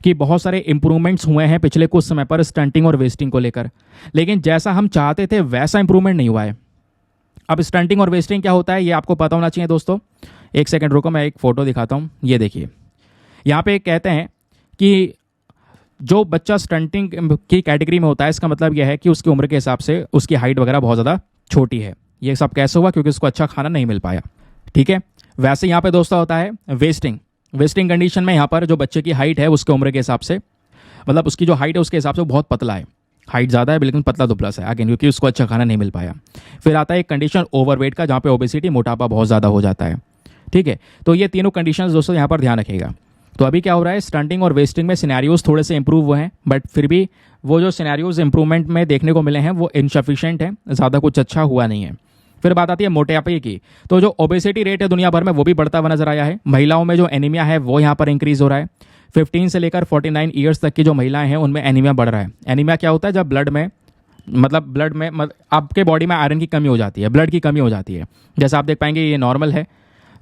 कि बहुत सारे इंप्रूवमेंट्स हुए हैं पिछले कुछ समय पर स्टंटिंग और वेस्टिंग को लेकर, लेकिन जैसा हम चाहते थे वैसा इंप्रूवमेंट नहीं हुआ है। अब स्टंटिंग और वेस्टिंग क्या होता है ये आपको पता होना चाहिए दोस्तों। एक सेकंड रुको, मैं एक फ़ोटो दिखाता हूँ। ये देखिए, यहाँ पे कहते हैं कि जो बच्चा स्टंटिंग की कैटेगरी में होता है, इसका मतलब यह है कि उसकी उम्र के हिसाब से उसकी हाइट वगैरह बहुत ज़्यादा छोटी है। ये सब कैसे हुआ? क्योंकि उसको अच्छा खाना नहीं मिल पाया, ठीक है। वैसे यहाँ पे दोस्तों होता है वेस्टिंग। वेस्टिंग कंडीशन में यहाँ पर जो बच्चे की हाइट है उसके उम्र के हिसाब से, मतलब उसकी जो हाइट है उसके हिसाब से वो बहुत पतला है, हाइट ज़्यादा है लेकिन पतला दुबला सा है, अगेन क्योंकि उसको अच्छा खाना नहीं मिल पाया। फिर आता है एक कंडीशन ओवरवेट का, जहाँ पे ओबेसिटी, मोटापा बहुत ज़्यादा हो जाता है, ठीक है। तो ये तीनों कंडीशंस दोस्तों यहाँ पर ध्यान रखिएगा। तो अभी क्या हो रहा है, स्टंटिंग और वेस्टिंग में सिनेरियोज थोड़े से इंप्रूव हुए हैं, बट फिर भी वो जो सिनेरियोज इंप्रूवमेंट में देखने को मिले हैं वो इनसफिशिएंट है, ज़्यादा कुछ अच्छा हुआ नहीं है। फिर बात आती है मोटापे की, तो जो ओबेसिटी रेट है दुनिया भर में वो भी बढ़ता हुआ नजर आया है। महिलाओं में जो एनीमिया है वो यहाँ पर इंक्रीज हो रहा है। 15 से लेकर 49 ईयर्स तक की जो महिलाएं हैं उनमें एनीमिया बढ़ रहा है। एनीमिया क्या होता है? जब ब्लड में आपके बॉडी में आयरन की कमी हो जाती है, ब्लड की कमी हो जाती है। जैसे आप देख पाएंगे ये नॉर्मल है,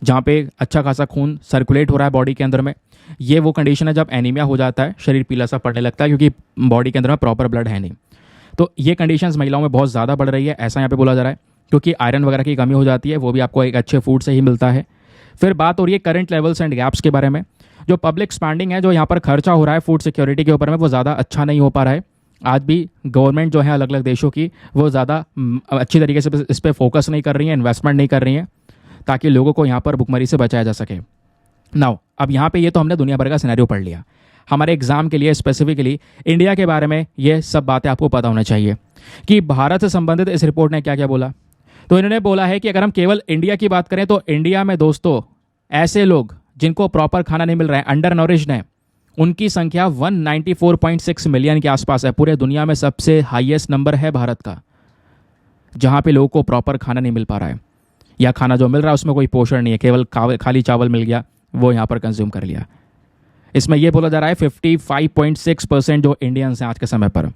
जहाँ पे अच्छा खासा खून सर्कुलेट हो रहा है बॉडी के अंदर में। ये वो कंडीशन है जब एनीमिया हो जाता है, शरीर पीला सा पड़ने लगता है क्योंकि बॉडी के अंदर में प्रॉपर ब्लड है नहीं। तो ये कंडीशंस महिलाओं में बहुत ज़्यादा बढ़ रही है, ऐसा यहाँ पे बोला जा रहा है, क्योंकि आयरन वगैरह की कमी हो जाती है, वो भी आपको एक अच्छे फूड से ही मिलता है। फिर बात हो रही है करंट लेवल्स एंड गैप्स के बारे में। जो पब्लिक स्पेंडिंग है, जो यहाँ पर खर्चा हो रहा है फूड सिक्योरिटी के ऊपर में, वो ज़्यादा अच्छा नहीं हो पा रहा है। आज भी गवर्नमेंट जो है अलग अलग देशों की, वो ज़्यादा अच्छी तरीके से इस पर फोकस नहीं कर रही है, इन्वेस्टमेंट नहीं कर रही है, ताकि लोगों को यहाँ पर भुखमरी से बचाया जा सके। नाउ अब यहाँ पे ये तो हमने दुनिया भर का सिनेरियो पढ़ लिया। हमारे एग्जाम के लिए स्पेसिफिकली इंडिया के बारे में ये सब बातें आपको पता होना चाहिए कि भारत से संबंधित इस रिपोर्ट ने क्या क्या बोला। तो इन्होंने बोला है कि अगर हम केवल इंडिया की बात करें तो इंडिया में दोस्तों ऐसे लोग जिनको प्रॉपर खाना नहीं मिल रहा है, अंडर नॉरिश्ड हैं, उनकी संख्या 194.6 मिलियन के आसपास है। पूरे दुनिया में सबसे हाईएस्ट नंबर है भारत का, जहाँ पे लोगों को प्रॉपर खाना नहीं मिल पा रहा है, या खाना जो मिल रहा है उसमें कोई पोषण नहीं है, केवल खाली चावल मिल गया, वो यहाँ पर कंज्यूम कर लिया। इसमें यह बोला जा रहा है 55.6% जो इंडियंस हैं आज के समय पर,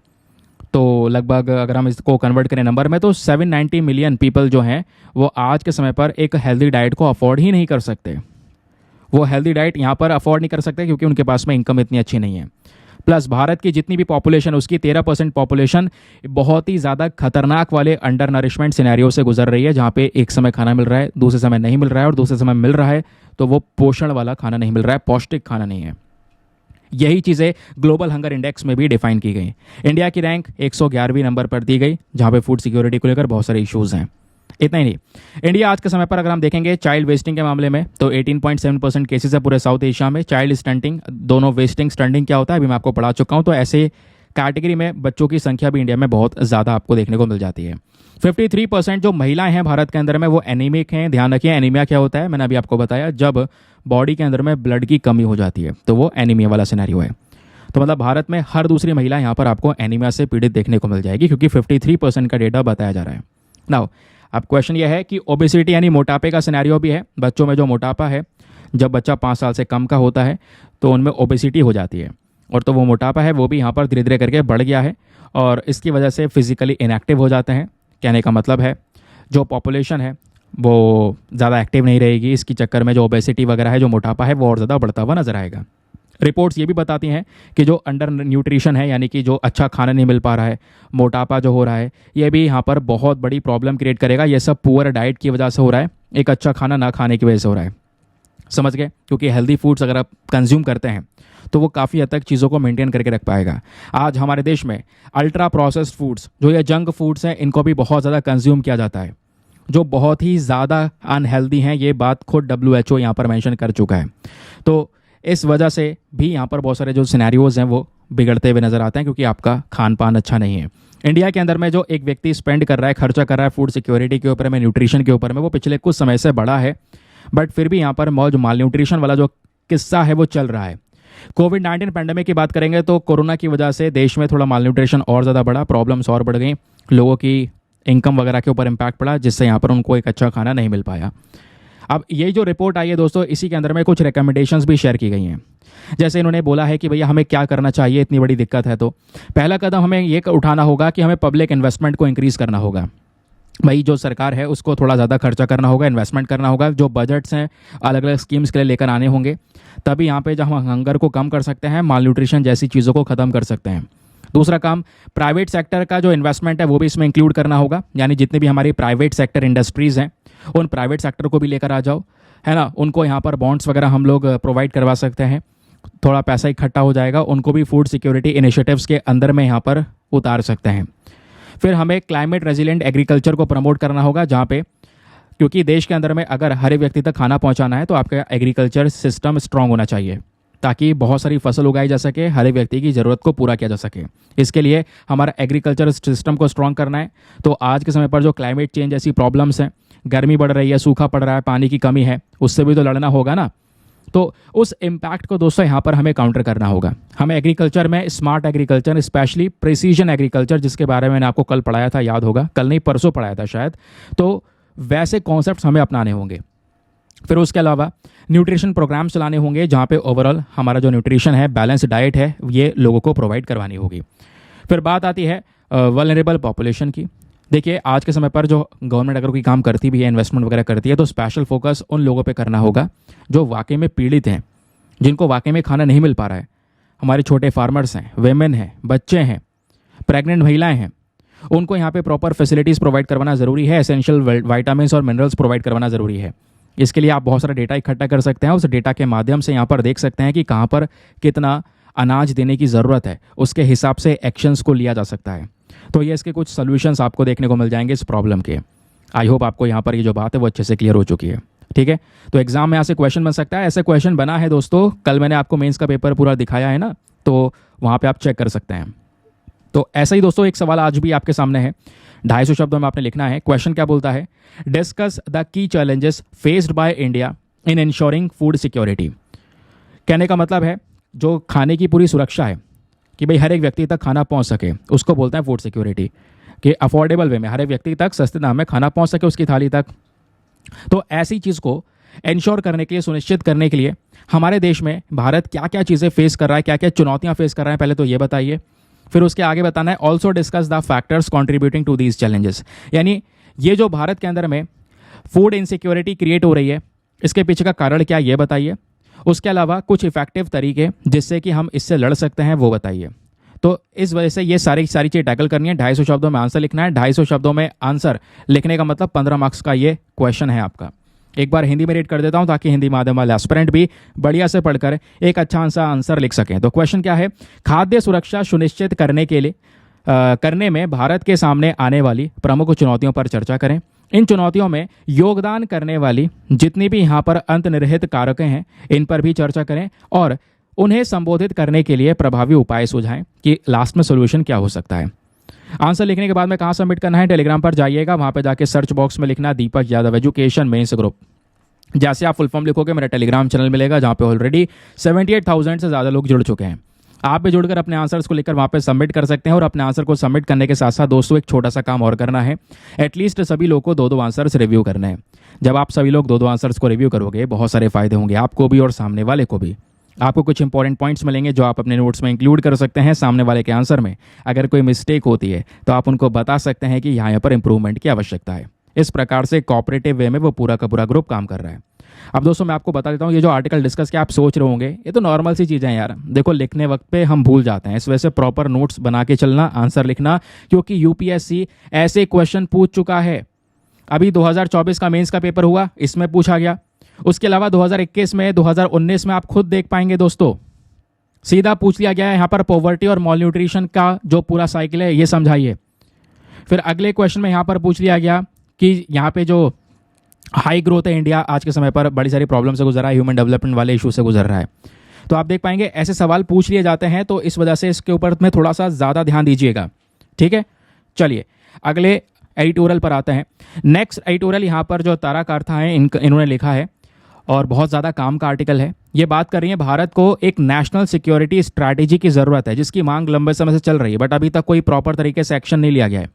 तो लगभग अगर हम इसको कन्वर्ट करें नंबर में तो 790 मिलियन पीपल जो हैं वो आज के समय पर एक हेल्दी डाइट को अफोर्ड ही नहीं कर सकते। वो हेल्दी डाइट यहाँ पर अफोर्ड नहीं कर सकते क्योंकि उनके पास में इनकम इतनी अच्छी नहीं है। प्लस भारत की जितनी भी पॉपुलेशन, उसकी 13% पॉपुलेशन बहुत ही ज़्यादा खतरनाक वाले अंडर नरिशमेंट सिनेरियो से गुजर रही है, जहाँ पे एक समय खाना मिल रहा है, दूसरे समय नहीं मिल रहा है, और दूसरे समय मिल रहा है तो वो पोषण वाला खाना नहीं मिल रहा है, पौष्टिक खाना नहीं है। यही चीज़ें ग्लोबल हंगर इंडेक्स में भी डिफाइन की गई। इंडिया की रैंक 111वें नंबर पर दी गई, जहाँ पे फूड सिक्योरिटी को लेकर बहुत सारे इश्यूज़ हैं। इतना ही नहीं, इंडिया आज के समय पर अगर हम देखेंगे चाइल्ड वेस्टिंग के मामले में तो 18.7% केसेस है पूरे साउथ एशिया में। चाइल्ड स्टंटिंग, दोनों वेस्टिंग स्टंटिंग क्या होता है अभी मैं आपको पढ़ा चुका हूँ। तो ऐसे कैटेगरी में बच्चों की संख्या भी इंडिया में बहुत ज़्यादा आपको देखने को मिल जाती है। 53% जो महिलाएं हैं भारत के अंदर में वो एनीमिक हैं। ध्यान रखिए, एनीमिया क्या होता है मैंने अभी आपको बताया, जब बॉडी के अंदर में ब्लड की कमी हो जाती है तो वो एनीमिया वाला सिनेरियो है। तो मतलब भारत में हर दूसरी महिला यहाँ पर आपको एनीमिया से पीड़ित देखने को मिल जाएगी, क्योंकि 53% का डेटा बताया जा रहा है। नाउ अब क्वेश्चन यह है कि ओबेसिटी यानी मोटापे का सिनेरियो भी है। बच्चों में जो मोटापा है, जब बच्चा 5 साल से कम का होता है तो उनमें ओबेसिटी हो जाती है, और तो वो मोटापा है वो भी यहाँ पर धीरे धीरे करके बढ़ गया है, और इसकी वजह से फिजिकली इनएक्टिव हो जाते हैं। कहने का मतलब है जो पॉपुलेशन है वो ज़्यादा एक्टिव नहीं रहेगी, इसकी चक्कर में जो ओबेसिटी वगैरह है, जो मोटापा है, वो और ज़्यादा बढ़ता हुआ नजर आएगा। रिपोर्ट्स ये भी बताती हैं कि जो अंडर न्यूट्रिशन है, यानी कि जो अच्छा खाना नहीं मिल पा रहा है, मोटापा जो हो रहा है, ये भी यहाँ पर बहुत बड़ी प्रॉब्लम क्रिएट करेगा। ये सब पुअर डाइट की वजह से हो रहा है, एक अच्छा खाना ना खाने की वजह से हो रहा है, समझ गए। क्योंकि हेल्दी फूड्स अगर आप कंज्यूम करते हैं तो वो काफ़ी हद तक चीज़ों को मेंटेन करके रख पाएगा। आज हमारे देश में अल्ट्रा प्रोसेस्ड फूड्स, जो ये जंक फूड्स हैं, इनको भी बहुत ज़्यादा कंज्यूम किया जाता है, जो बहुत ही ज़्यादा अनहेल्दी हैं। ये बात खुद WHO यहाँ पर मेंशन कर चुका है। तो इस वजह से भी यहाँ पर बहुत सारे जो सिनेरियोज हैं वो बिगड़ते हुए नजर आते हैं, क्योंकि आपका खान पान अच्छा नहीं है। इंडिया के अंदर में जो एक व्यक्ति स्पेंड कर रहा है, खर्चा कर रहा है फूड सिक्योरिटी के ऊपर में, न्यूट्रिशन के ऊपर में, वो पिछले कुछ समय से बढ़ा है, बट फिर भी यहाँ पर मौज माल न्यूट्रिशन वाला जो किस्सा है वो चल रहा है। कोविड-19 पैंडेमिक की बात करेंगे तो कोरोना की वजह से देश में थोड़ा माल न्यूट्रिशन और ज़्यादा बढ़ा, प्रॉब्लम्स और बढ़ गई, लोगों की इनकम वगैरह के ऊपर इम्पैक्ट पड़ा, जिससे यहाँ पर उनको एक अच्छा खाना नहीं मिल पाया। अब ये जो रिपोर्ट आई है दोस्तों, इसी के अंदर में कुछ रिकमेंडेशंस भी शेयर की गई हैं। जैसे इन्होंने बोला है कि भैया हमें क्या करना चाहिए, इतनी बड़ी दिक्कत है तो पहला कदम हमें ये उठाना होगा कि हमें पब्लिक इन्वेस्टमेंट को इंक्रीज़ करना होगा। भाई जो सरकार है उसको थोड़ा ज़्यादा खर्चा करना होगा, इन्वेस्टमेंट करना होगा, जो बजट्स हैं अलग अलग स्कीम्स के लिए लेकर आने होंगे, तभी यहाँ पे जब हम हंगर को कम कर सकते हैं, माल न्यूट्रिशन जैसी चीज़ों को ख़त्म कर सकते हैं। दूसरा काम, प्राइवेट सेक्टर का जो इन्वेस्टमेंट है वो भी इसमें इंक्लूड करना होगा, यानी जितने भी हमारी प्राइवेट सेक्टर इंडस्ट्रीज़ हैं उन प्राइवेट सेक्टर को भी लेकर आ जाओ, है ना। उनको यहाँ पर बॉन्ड्स वगैरह हम लोग प्रोवाइड करवा सकते हैं, थोड़ा पैसा इकट्ठा हो जाएगा, उनको भी फूड सिक्योरिटी इनिशिएटिव्स के अंदर में यहाँ पर उतार सकते हैं। फिर हमें क्लाइमेट रेजिलेंट एग्रीकल्चर को प्रमोट करना होगा, जहाँ पे क्योंकि देश के अंदर में अगर हर एक व्यक्ति तक खाना पहुँचाना है तो आपका एग्रीकल्चर सिस्टम स्ट्रांग होना चाहिए, ताकि बहुत सारी फसल उगाई जा सके, हर एक व्यक्ति की ज़रूरत को पूरा किया जा सके। इसके लिए हमारा एग्रीकल्चर सिस्टम को स्ट्रांग करना है। तो आज के समय पर जो क्लाइमेट चेंज जैसी प्रॉब्लम्स हैं, गर्मी बढ़ रही है, सूखा पड़ रहा है, पानी की कमी है, उससे भी तो लड़ना होगा ना। तो उस इम्पैक्ट को दोस्तों यहाँ पर हमें काउंटर करना होगा। हमें एग्रीकल्चर में smart agriculture, specially precision agriculture, जिसके बारे में मैंने आपको कल पढ़ाया था, याद होगा, कल नहीं परसों पढ़ाया था शायद, तो वैसे कॉन्सेप्ट्स हमें अपनाने होंगे। फिर उसके अलावा न्यूट्रिशन प्रोग्राम चलाने होंगे, जहाँ पे ओवरऑल हमारा जो न्यूट्रिशन है, बैलेंस डाइट है, ये लोगों को प्रोवाइड करवानी होगी। फिर बात आती है वल्नरेबल पॉपुलेशन की। देखिए आज के समय पर जो गवर्नमेंट अगर कोई काम करती भी है, इन्वेस्टमेंट वगैरह करती है, तो स्पेशल फोकस उन लोगों पे करना होगा जो वाकई में पीड़ित हैं, जिनको वाकई में खाना नहीं मिल पा रहा है। हमारे छोटे फार्मर्स हैं, वेमेन हैं, बच्चे हैं, प्रेग्नेंट महिलाएं हैं, उनको यहाँ पे प्रॉपर फैसिलिटीज़ प्रोवाइड करवाना ज़रूरी है। एसेंशियल वाइटामिन्स और मिनरल्स प्रोवाइड करवाना ज़रूरी है। इसके लिए आप बहुत सारा डेटा इकट्ठा कर सकते हैं। उस डेटा के माध्यम से यहाँ पर देख सकते हैं कि कहाँ पर कितना अनाज देने की ज़रूरत है, उसके हिसाब से एक्शंस को लिया जा सकता है। तो ये इसके कुछ सॉल्यूशंस आपको देखने को मिल जाएंगे इस प्रॉब्लम के। आई होप आपको यहाँ पर ये जो बात है वो अच्छे से क्लियर हो चुकी है। ठीक है, तो एग्जाम में यहाँ से क्वेश्चन बन सकता है। ऐसे क्वेश्चन बना है दोस्तों, कल मैंने आपको मेंस का पेपर पूरा दिखाया है ना, तो वहाँ पे आप चेक कर सकते हैं। तो ऐसा ही दोस्तों एक सवाल आज भी आपके सामने है, 250 शब्दों में आपने लिखना है। क्वेश्चन क्या बोलता है, discuss the key challenges faced by India in ensuring food security. कहने का मतलब है जो खाने की पूरी सुरक्षा है कि भाई हर एक व्यक्ति तक खाना पहुंच सके, उसको बोलते हैं फूड सिक्योरिटी, कि अफोर्डेबल वे में हर एक व्यक्ति तक सस्ते दाम में खाना पहुंच सके उसकी थाली तक। तो ऐसी चीज़ को इंश्योर करने के लिए, सुनिश्चित करने के लिए हमारे देश में भारत क्या क्या चीज़ें फेस कर रहा है, क्या क्या चुनौतियां फेस कर रहा है, पहले तो ये बताइए। फिर उसके आगे बताना है also discuss the factors contributing to these challenges, यानी ये जो भारत के अंदर में फूड इनसिक्योरिटी क्रिएट हो रही है, इसके पीछे का कारण क्या, ये बताइए। उसके अलावा कुछ इफेक्टिव तरीके जिससे कि हम इससे लड़ सकते हैं, वो बताइए। तो इस वजह से ये सारी चीज़ टैकल करनी है। 250 शब्दों में आंसर लिखना है। 250 शब्दों में आंसर लिखने का मतलब 15 मार्क्स का ये क्वेश्चन है आपका। एक बार हिंदी में रीड कर देता हूं ताकि हिंदी माध्यम वाले एस्पिरेंट भी बढ़िया से पढ़कर एक अच्छा आंसर लिख सकें। तो क्वेश्चन क्या है, खाद्य सुरक्षा सुनिश्चित करने में भारत के सामने आने वाली प्रमुख चुनौतियों पर चर्चा करें। इन चुनौतियों में योगदान करने वाली जितनी भी यहाँ पर अंतर्निहित कारकें हैं, इन पर भी चर्चा करें और उन्हें संबोधित करने के लिए प्रभावी उपाय सुझाएं कि लास्ट में सोल्यूशन क्या हो सकता है। आंसर लिखने के बाद में कहाँ सबमिट करना है, टेलीग्राम पर जाइएगा, वहाँ पे जाके सर्च बॉक्स में लिखना दीपक यादव एजुकेशन मेंस ग्रुप। जैसे आप फुल फॉर्म लिखोगे मेरा टेलीग्राम चैनल मिलेगा, जहाँ पे ऑलरेडी 78,000 से ज़्यादा लोग जुड़ चुके हैं। आप भी जुड़कर अपने आंसर्स को लिखकर वहाँ पे सबमिट कर सकते हैं। और अपने आंसर को सबमिट करने के साथ साथ दोस्तों एक छोटा सा काम और करना है, एटलीस्ट सभी लोग को 2-2 आंसर्स रिव्यू करने हैं। जब आप सभी लोग 2-2 आंसर्स को रिव्यू करोगे, बहुत सारे फायदे होंगे आपको भी और सामने वाले को भी। आपको कुछ इंपॉर्टेंट पॉइंट्स मिलेंगे जो आप अपने नोट्स में इंक्लूड कर सकते हैं। सामने वाले के आंसर में अगर कोई मिस्टेक होती है तो आप उनको बता सकते हैं कि यहाँ पर इंप्रूवमेंट की आवश्यकता है। इस प्रकार से कोऑपरेटिव वे में वो पूरा का पूरा ग्रुप काम कर रहा है। अब दोस्तों मैं आपको बता देता हूँ, ये जो आर्टिकल डिस्कस किया आप सोच रहे होंगे ये तो नॉर्मल सी चीज़ें हैं यार, देखो लिखने वक्त पे हम भूल जाते हैं। इस वजह से प्रॉपर नोट्स बना के चलना, आंसर लिखना, क्योंकि यूपीएससी ऐसे क्वेश्चन पूछ चुका है। अभी 2024 का मेंस का पेपर हुआ, इसमें पूछा गया। उसके अलावा 2021 में, 2019 में आप खुद देख पाएंगे दोस्तों, सीधा पूछ लिया गया है यहाँ पर पॉवर्टी और मॉल न्यूट्रिशन का जो पूरा साइकिल है ये समझाइए। फिर अगले क्वेश्चन में यहाँ पर पूछ लिया गया कि यहाँ पे जो हाई ग्रोथ है इंडिया आज के समय पर बड़ी सारी प्रॉब्लम से गुजर रहा है, ह्यूमन डेवलपमेंट वाले इशू से गुजर रहा है। तो आप देख पाएंगे ऐसे सवाल पूछ लिए जाते हैं, तो इस वजह से इसके ऊपर में थोड़ा सा ज़्यादा ध्यान दीजिएगा। ठीक है, चलिए अगले एडिटोरियल पर आते हैं। नेक्स्ट एडिटोरियल यहाँ पर जो तारा कार्था है इन्होंने लिखा है और बहुत ज़्यादा काम का आर्टिकल है। ये बात कर रही है भारत को एक नेशनल सिक्योरिटी स्ट्रैटेजी की ज़रूरत है, जिसकी मांग लंबे समय से चल रही है, बट अभी तक कोई प्रॉपर तरीके से एक्शन नहीं लिया गया है।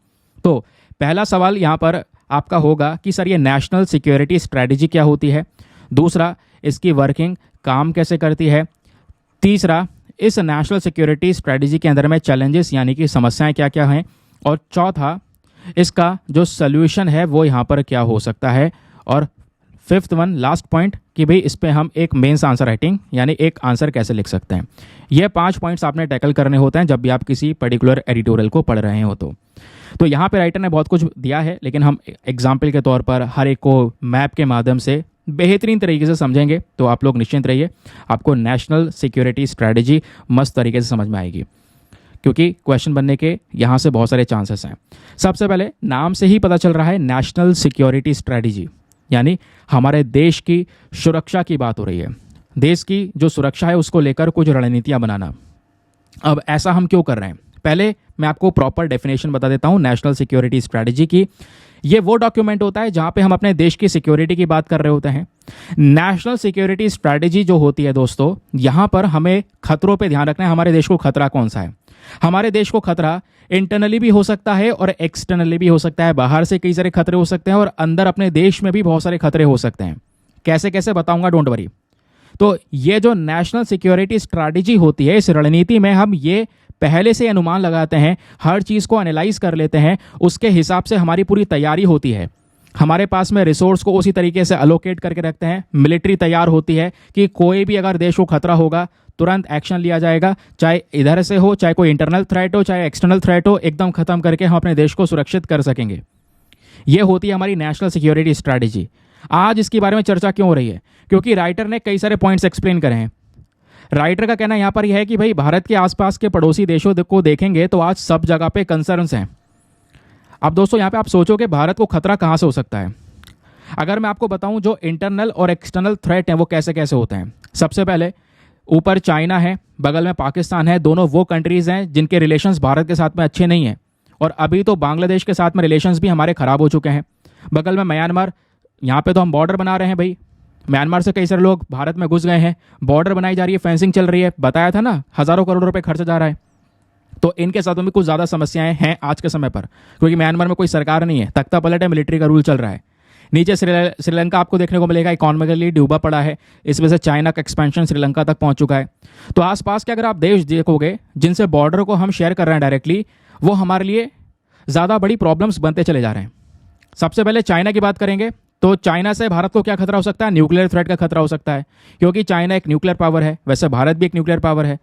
तो पहला सवाल यहाँ पर आपका होगा कि सर ये नेशनल सिक्योरिटी स्ट्रेटजी क्या होती है, दूसरा इसकी वर्किंग काम कैसे करती है, तीसरा इस नेशनल सिक्योरिटी स्ट्रेटजी के अंदर में चैलेंजेस यानी कि समस्याएं क्या क्या हैं, और चौथा इसका जो सोल्यूशन है वो यहाँ पर क्या हो सकता है, और फिफ्थ वन लास्ट पॉइंट कि भाई इस पे हम एक मेंस आंसर राइटिंग यानी एक आंसर कैसे लिख सकते हैं। ये 5 पॉइंट्स आपने टैकल करने होते हैं जब भी आप किसी पर्टिकुलर एडिटोरियल को पढ़ रहे हो। तो यहाँ पे राइटर ने बहुत कुछ दिया है, लेकिन हम एग्जाम्पल के तौर पर हर एक को मैप के माध्यम से बेहतरीन तरीके से समझेंगे, तो आप लोग निश्चिंत रहिए, आपको नेशनल सिक्योरिटी स्ट्रैटेजी मस्त तरीके से समझ में आएगी, क्योंकि क्वेश्चन बनने के यहाँ से बहुत सारे चांसेस हैं। सबसे पहले नाम से ही पता चल रहा है नेशनल सिक्योरिटी स्ट्रैटेजी, यानी हमारे देश की सुरक्षा की बात हो रही है, देश की जो सुरक्षा है उसको लेकर कुछ रणनीतियाँ बनाना। अब ऐसा हम क्यों कर रहे हैं, पहले मैं आपको प्रॉपर डेफिनेशन बता देता हूँ नेशनल सिक्योरिटी स्ट्रैटेजी की। ये वो डॉक्यूमेंट होता है जहाँ पे हम अपने देश की सिक्योरिटी की बात कर रहे होते हैं। नेशनल सिक्योरिटी स्ट्रैटेजी जो होती है दोस्तों, यहाँ पर हमें खतरों पे ध्यान रखना है, हमारे देश को खतरा कौन सा है। हमारे देश को खतरा इंटरनली भी हो सकता है और एक्सटर्नली भी हो सकता है, बाहर से कई सारे खतरे हो सकते हैं और अंदर अपने देश में भी बहुत सारे खतरे हो सकते हैं। कैसे कैसे बताऊंगा, डोंट वरी। तो ये जो नेशनल सिक्योरिटी स्ट्रैटेजी होती है, इस रणनीति में हम ये पहले से अनुमान लगाते हैं, हर चीज़ को एनालाइज कर लेते हैं, उसके हिसाब से हमारी पूरी तैयारी होती है। हमारे पास में रिसोर्स को उसी तरीके से अलोकेट करके रखते हैं, मिलिट्री तैयार होती है कि कोई भी अगर देश को खतरा होगा तुरंत एक्शन लिया जाएगा, चाहे इधर से हो, चाहे कोई इंटरनल थ्रेट हो, चाहे एक्सटर्नल थ्रेट हो, एकदम खत्म करके हम अपने देश को सुरक्षित कर सकेंगे। ये होती है हमारी नेशनल सिक्योरिटी स्ट्रैटेजी। आज इसके बारे में चर्चा क्यों हो रही है, क्योंकि राइटर ने कई सारे पॉइंट्स एक्सप्लेन करे हैं। राइटर का कहना यहाँ पर यह है कि भाई भारत के आसपास के पड़ोसी देशों को देखेंगे तो आज सब जगह पे कंसर्न्स हैं। अब दोस्तों यहाँ पे आप सोचोगे भारत को खतरा कहाँ से हो सकता है। अगर मैं आपको बताऊं जो इंटरनल और एक्सटर्नल थ्रेट हैं वो कैसे कैसे होते हैं। सबसे पहले ऊपर चाइना है, बगल में पाकिस्तान है, दोनों वो कंट्रीज़ हैं जिनके रिलेशंस भारत के साथ में अच्छे नहीं हैं, और अभी तो बांग्लादेश के साथ में रिलेशंस भी हमारे ख़राब हो चुके हैं। बगल में म्यांमार, यहाँ पे तो हम बॉर्डर बना रहे हैं भाई, म्यांमार से कई सारे लोग भारत में घुस गए हैं, बॉर्डर बनाई जा रही है, फेंसिंग चल रही है, बताया था ना हज़ारों करोड़ रुपए खर्च जा रहा है। तो इनके साथ में कुछ ज़्यादा समस्याएं हैं आज के समय पर, क्योंकि म्यांमार में कोई सरकार नहीं है, तख्ता पलट है, मिलिट्री का रूल चल रहा है। नीचे श्रीलंका आपको देखने को मिलेगा, इकॉनॉमिकली डूबा पड़ा है, इस वजह से चाइना का एक्सपेंशन श्रीलंका तक पहुंच चुका है। तो आसपास के अगर आप देश देखोगे जिनसे बॉर्डर को हम शेयर कर रहे हैं डायरेक्टली, वो हमारे लिए ज़्यादा बड़ी प्रॉब्लम्स बनते चले जा रहे हैं। सबसे पहले चाइना की बात करेंगे तो चाइना से भारत को क्या खतरा हो सकता है, न्यूक्लियर थ्रेट का खतरा हो सकता है, क्योंकि चाइना एक न्यूक्लियर पावर है, वैसे भारत भी एक न्यूक्लियर पावर है।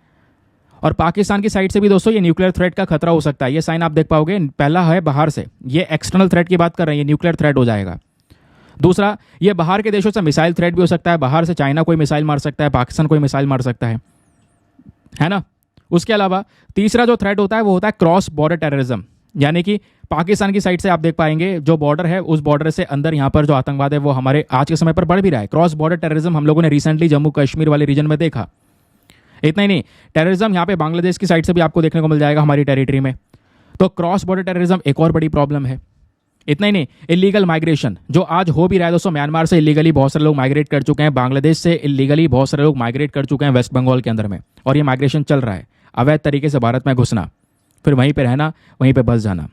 और पाकिस्तान की साइड से भी दोस्तों ये न्यूक्लियर थ्रेट का खतरा हो सकता है। ये साइन आप देख पाओगे, पहला है बाहर से, ये एक्सटर्नल थ्रेट की बात कर रहे हैं, ये न्यूक्लियर थ्रेट हो जाएगा। दूसरा, ये बाहर के देशों से मिसाइल थ्रेट भी हो सकता है, बाहर से चाइना कोई मिसाइल मार सकता है, पाकिस्तान कोई मिसाइल मार सकता है ना। उसके अलावा तीसरा जो थ्रेट होता है वो होता है क्रॉस बॉर्डर टेररिज्म, यानी कि पाकिस्तान की साइड से आप देख पाएंगे जो बॉर्डर है, उस बॉर्डर से अंदर यहाँ पर जो आतंकवाद है वो हमारे आज के समय पर बढ़ भी रहा है। क्रॉस बॉर्डर टेररिज्म हम लोगों ने रिसेंटली जम्मू कश्मीर वाले रीजन में देखा। इतना ही नहीं, टेररिज्म यहाँ पे बांग्लादेश की साइड से भी आपको देखने को मिल जाएगा हमारी टेरिटरी में। तो क्रॉस बॉर्डर टेररिज्म एक और बड़ी प्रॉब्लम है। इतना ही नहीं, इलीगल माइग्रेशन जो आज हो भी रहा है दोस्तों, म्यांमार से इलीगली बहुत सारे लोग माइग्रेट कर चुके हैं, बांग्लादेश से इलीगली बहुत सारे लोग माइग्रेट कर चुके हैं वेस्ट बंगाल के अंदर में, और ये माइग्रेशन चल रहा है, अवैध तरीके से भारत में घुसना, फिर वहीं पे रहना, वहीं पे बस जाना,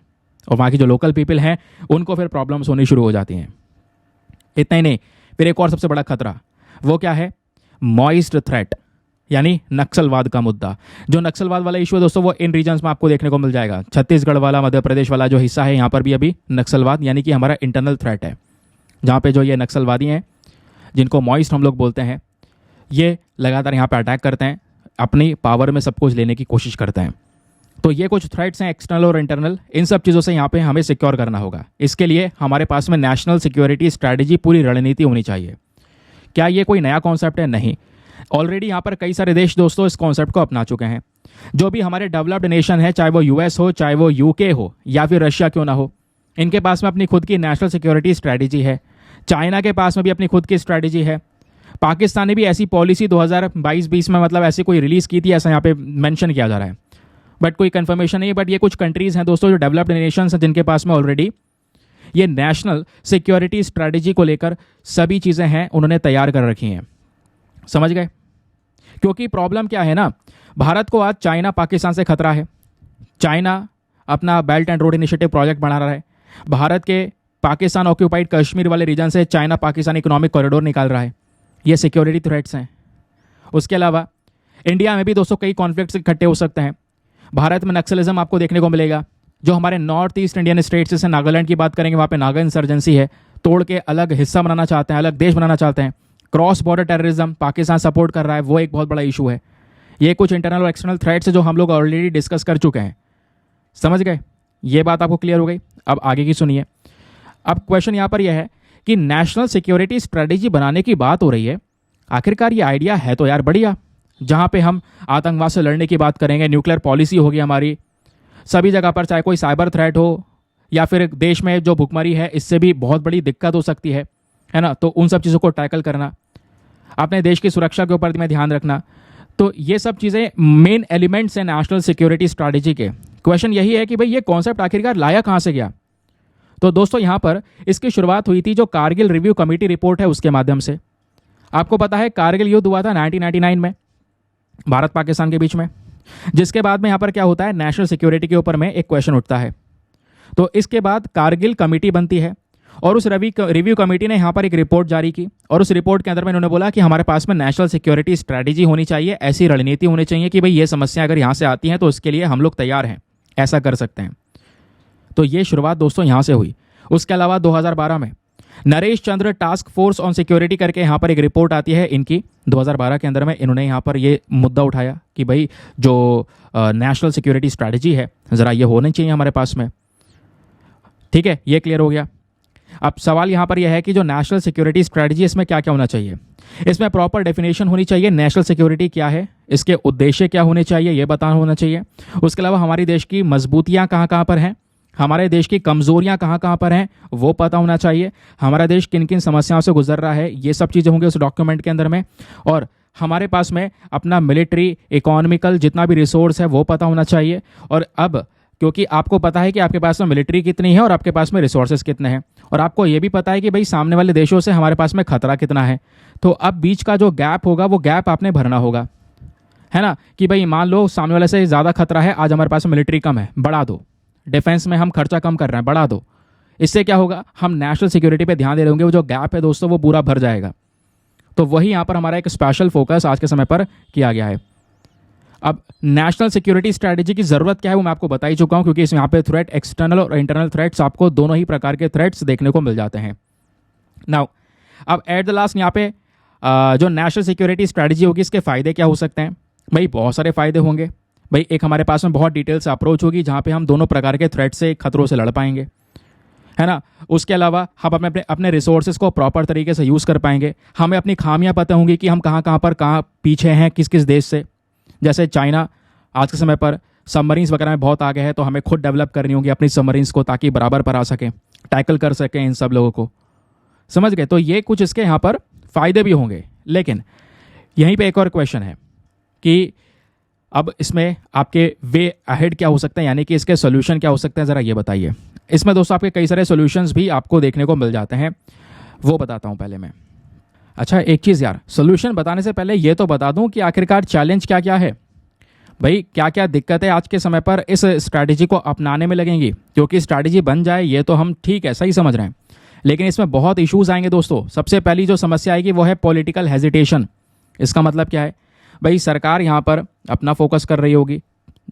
और वहाँ की जो लोकल पीपल हैं उनको फिर प्रॉब्लम्स होनी शुरू हो जाती हैं। इतना ही नहीं, फिर एक और सबसे बड़ा खतरा वो क्या है, मॉइस्ट थ्रेट, यानी नक्सलवाद का मुद्दा। जो नक्सलवाद वाला इशू है दोस्तों वो इन रीजन्स में आपको देखने को मिल जाएगा। छत्तीसगढ़ वाला, मध्य प्रदेश वाला जो हिस्सा है, यहाँ पर भी अभी नक्सलवाद यानी कि हमारा इंटरनल थ्रेट है, जहाँ पे जो ये नक्सलवादी हैं जिनको मॉइस्ट हम लोग बोलते हैं, ये लगातार यहाँ पे अटैक करते हैं, अपनी पावर में सब कुछ लेने की कोशिश करते हैं। तो ये कुछ थ्रेट्स हैं एक्सटर्नल और इंटरनल, इन सब चीज़ों से यहाँ पे हमें सिक्योर करना होगा। इसके लिए हमारे पास में नेशनल सिक्योरिटी स्ट्रैटेजी, पूरी रणनीति होनी चाहिए। क्या ये कोई नया कॉन्सेप्ट है? नहीं, ऑलरेडी यहाँ पर कई सारे देश दोस्तों इस कॉन्सेप्ट को अपना चुके हैं। जो भी हमारे डेवलप्ड नेशन है, चाहे वो यूएस हो, चाहे वो यूके हो, या फिर रशिया क्यों ना हो, इनके पास में अपनी खुद की नेशनल सिक्योरिटी स्ट्रैटेजी है। चाइना के पास में भी अपनी खुद की स्ट्रैटेजी है। पाकिस्तान ने भी ऐसी पॉलिसी 2022-20 में मतलब ऐसी कोई रिलीज़ की थी, ऐसा यहाँ पे मेंशन किया जा रहा है, बट कोई कंफर्मेशन नहीं है। बट ये कुछ कंट्रीज़ हैं दोस्तों जो डेवलप्ड नेशंस हैं, जिनके पास में ऑलरेडी ये नेशनल सिक्योरिटी स्ट्रैटेजी को लेकर सभी चीज़ें हैं, उन्होंने तैयार कर रखी हैं। समझ गए? क्योंकि प्रॉब्लम क्या है ना, भारत को आज चाइना पाकिस्तान से खतरा है। चाइना अपना belt and road initiative project बना रहा है, भारत के पाकिस्तान ऑक्यूपाइड कश्मीर वाले रीजन से चाइना पाकिस्तान इकोनॉमिक कॉरिडोर निकाल रहा है, ये सिक्योरिटी थ्रेट्स हैं। उसके अलावा इंडिया में भी दोस्तों कई कॉन्फ्लिक्ट्स इकट्ठे हो सकते हैं। भारत में नक्सलिज्म आपको देखने को मिलेगा। जो हमारे नॉर्थ ईस्ट इंडियन स्टेट्स जैसे नागालैंड की बात करेंगे, वहाँ पे नागा इंसर्जेंसी है, तोड़ के अलग हिस्सा बनाना चाहते हैं, अलग देश बनाना चाहते हैं। Cross border terrorism Pakistan support कर रहा है, वो एक बहुत बड़ा इशू है। ये कुछ इंटरनल और एक्सटर्नल थ्रेट्स है जो हम लोग ऑलरेडी डिस्कस कर चुके हैं। समझ गए? ये बात आपको क्लियर हो गई। अब आगे की सुनिए। अब क्वेश्चन यहाँ पर यह है कि नेशनल सिक्योरिटी स्ट्रेटेजी बनाने की बात हो रही है, आखिरकार ये आइडिया है तो यार बढ़िया, जहाँ पे हम आतंकवाद से लड़ने की बात करेंगे, न्यूक्लियर पॉलिसी होगी हमारी सभी जगह पर, चाहे कोई साइबर थ्रेट हो या फिर देश में जो भुखमरी है इससे भी बहुत बड़ी दिक्कत हो सकती है ना, तो उन सब चीज़ों को टैकल करना, अपने देश की सुरक्षा के ऊपर में ध्यान रखना, तो ये सब चीज़ें मेन एलिमेंट्स हैं नेशनल सिक्योरिटी स्ट्रैटेजी के। क्वेश्चन यही है कि भाई ये कॉन्सेप्ट आखिरकार लाया कहाँ से गया? तो दोस्तों यहाँ पर इसकी शुरुआत हुई थी जो कारगिल रिव्यू कमेटी रिपोर्ट है उसके माध्यम से। आपको पता है कारगिल युद्ध हुआ था 1999 में भारत पाकिस्तान के बीच में, जिसके बाद में यहाँ पर क्या होता है, नेशनल सिक्योरिटी के ऊपर में एक क्वेश्चन उठता है। तो इसके बाद कारगिल कमेटी बनती है और उस रिव्यू कमेटी ने यहाँ पर एक रिपोर्ट जारी की और उस रिपोर्ट के अंदर में इन्होंने बोला कि हमारे पास में नेशनल सिक्योरिटी स्ट्रैटेजी होनी चाहिए, ऐसी रणनीति होनी चाहिए कि भाई ये समस्या अगर यहाँ से आती हैं तो उसके लिए हम लोग तैयार हैं, ऐसा कर सकते हैं। तो ये शुरुआत दोस्तों यहाँ से हुई। उसके अलावा 2012 में नरेश चंद्र टास्क फोर्स ऑन सिक्योरिटी करके यहाँ पर एक रिपोर्ट आती है इनकी 2012 के अंदर में, इन्होंने यहाँ पर ये मुद्दा उठाया कि भाई जो नेशनल सिक्योरिटी स्ट्रैटेजी है ज़रा ये होनी चाहिए हमारे पास में। ठीक है, ये क्लियर हो गया। अब सवाल यहाँ पर यह है कि जो नेशनल सिक्योरिटी स्ट्रैटेजी इसमें क्या क्या होना चाहिए? इसमें प्रॉपर डेफिनेशन होनी चाहिए, नेशनल सिक्योरिटी क्या है, इसके उद्देश्य क्या होने चाहिए ये बताना होना चाहिए। उसके अलावा हमारे देश की मजबूतियाँ कहाँ कहाँ पर हैं, हमारे देश की कमजोरियां कहाँ कहाँ पर हैं वो पता होना चाहिए, हमारा देश किन किन समस्याओं से गुजर रहा है ये सब चीज़ें होंगी उस डॉक्यूमेंट के अंदर में, और हमारे पास में अपना मिलिट्री इकोनॉमिकल जितना भी रिसोर्स है वो पता होना चाहिए। और अब क्योंकि आपको पता है कि आपके पास में मिलिट्री कितनी है और आपके पास में रिसोर्सेज कितने हैं, और आपको ये भी पता है कि भाई सामने वाले देशों से हमारे पास में खतरा कितना है, तो अब बीच का जो गैप होगा वो गैप आपने भरना होगा, है ना, कि भाई मान लो सामने वाले से ज़्यादा खतरा है, आज हमारे पास में मिलिट्री कम है, बढ़ा दो, डिफेंस में हम खर्चा कम कर रहे हैं, बढ़ा दो। इससे क्या होगा, हम नेशनल सिक्योरिटी पे ध्यान दे रहे होंगे, वो जो गैप है दोस्तों वो पूरा भर जाएगा। तो वही यहाँ पर हमारा एक स्पेशल फोकस आज के समय पर किया गया है। अब नेशनल सिक्योरिटी स्ट्रैटेजी की ज़रूरत क्या है वो मैं आपको बता ही चुका हूँ, क्योंकि इसमें यहाँ पे थ्रेट एक्सटर्नल और इंटरनल थ्रेट्स आपको दोनों ही प्रकार के थ्रेट्स देखने को मिल जाते हैं। नाउ अब एट द लास्ट यहाँ पे जो नेशनल सिक्योरिटी स्ट्रैटेजी होगी इसके फ़ायदे क्या हो सकते हैं? भाई बहुत सारे फ़ायदे होंगे। भाई एक हमारे पास में बहुत डिटेल से अप्रोच होगी जहाँ पे हम दोनों प्रकार के थ्रेट से खतरों से लड़ पाएंगे, है ना। उसके अलावा हम अपने रिसोर्सेज को प्रॉपर तरीके से यूज़ कर पाएंगे। हमें अपनी खामियां पता होंगी कि हम कहाँ पीछे हैं, किस किस देश से। जैसे चाइना आज के समय पर सबमरीन्स वगैरह में बहुत आगे है, तो हमें खुद डेवलप करनी होगी अपनी सबमरीन्स को ताकि बराबर पर आ सकें, टैकल कर सकें इन सब लोगों को। समझ गए? तो ये कुछ इसके यहाँ पर फ़ायदे भी होंगे। लेकिन यहीं पे एक और क्वेश्चन है कि अब इसमें आपके वे अहेड क्या हो सकते हैं, यानी कि इसके सोल्यूशन क्या हो सकते हैं, ज़रा ये बताइए। इसमें दोस्तों आपके कई सारे सोल्यूशंस भी आपको देखने को मिल जाते हैं, वो बताता हूँ पहले मैं। अच्छा एक चीज़ यार, सोल्यूशन बताने से पहले ये तो बता दूँ कि आखिरकार चैलेंज क्या क्या है। भाई क्या क्या दिक्कतें आज के समय पर इस स्ट्रैटेजी को अपनाने में लगेंगी, क्योंकि स्ट्रैटेजी बन जाए ये तो हम ठीक है सही समझ रहे हैं, लेकिन इसमें बहुत इश्यूज़ आएंगे दोस्तों। सबसे पहली जो समस्या आएगी वो है पॉलिटिकल हेजिटेशन। इसका मतलब क्या है? भाई सरकार यहाँ पर अपना फोकस कर रही होगी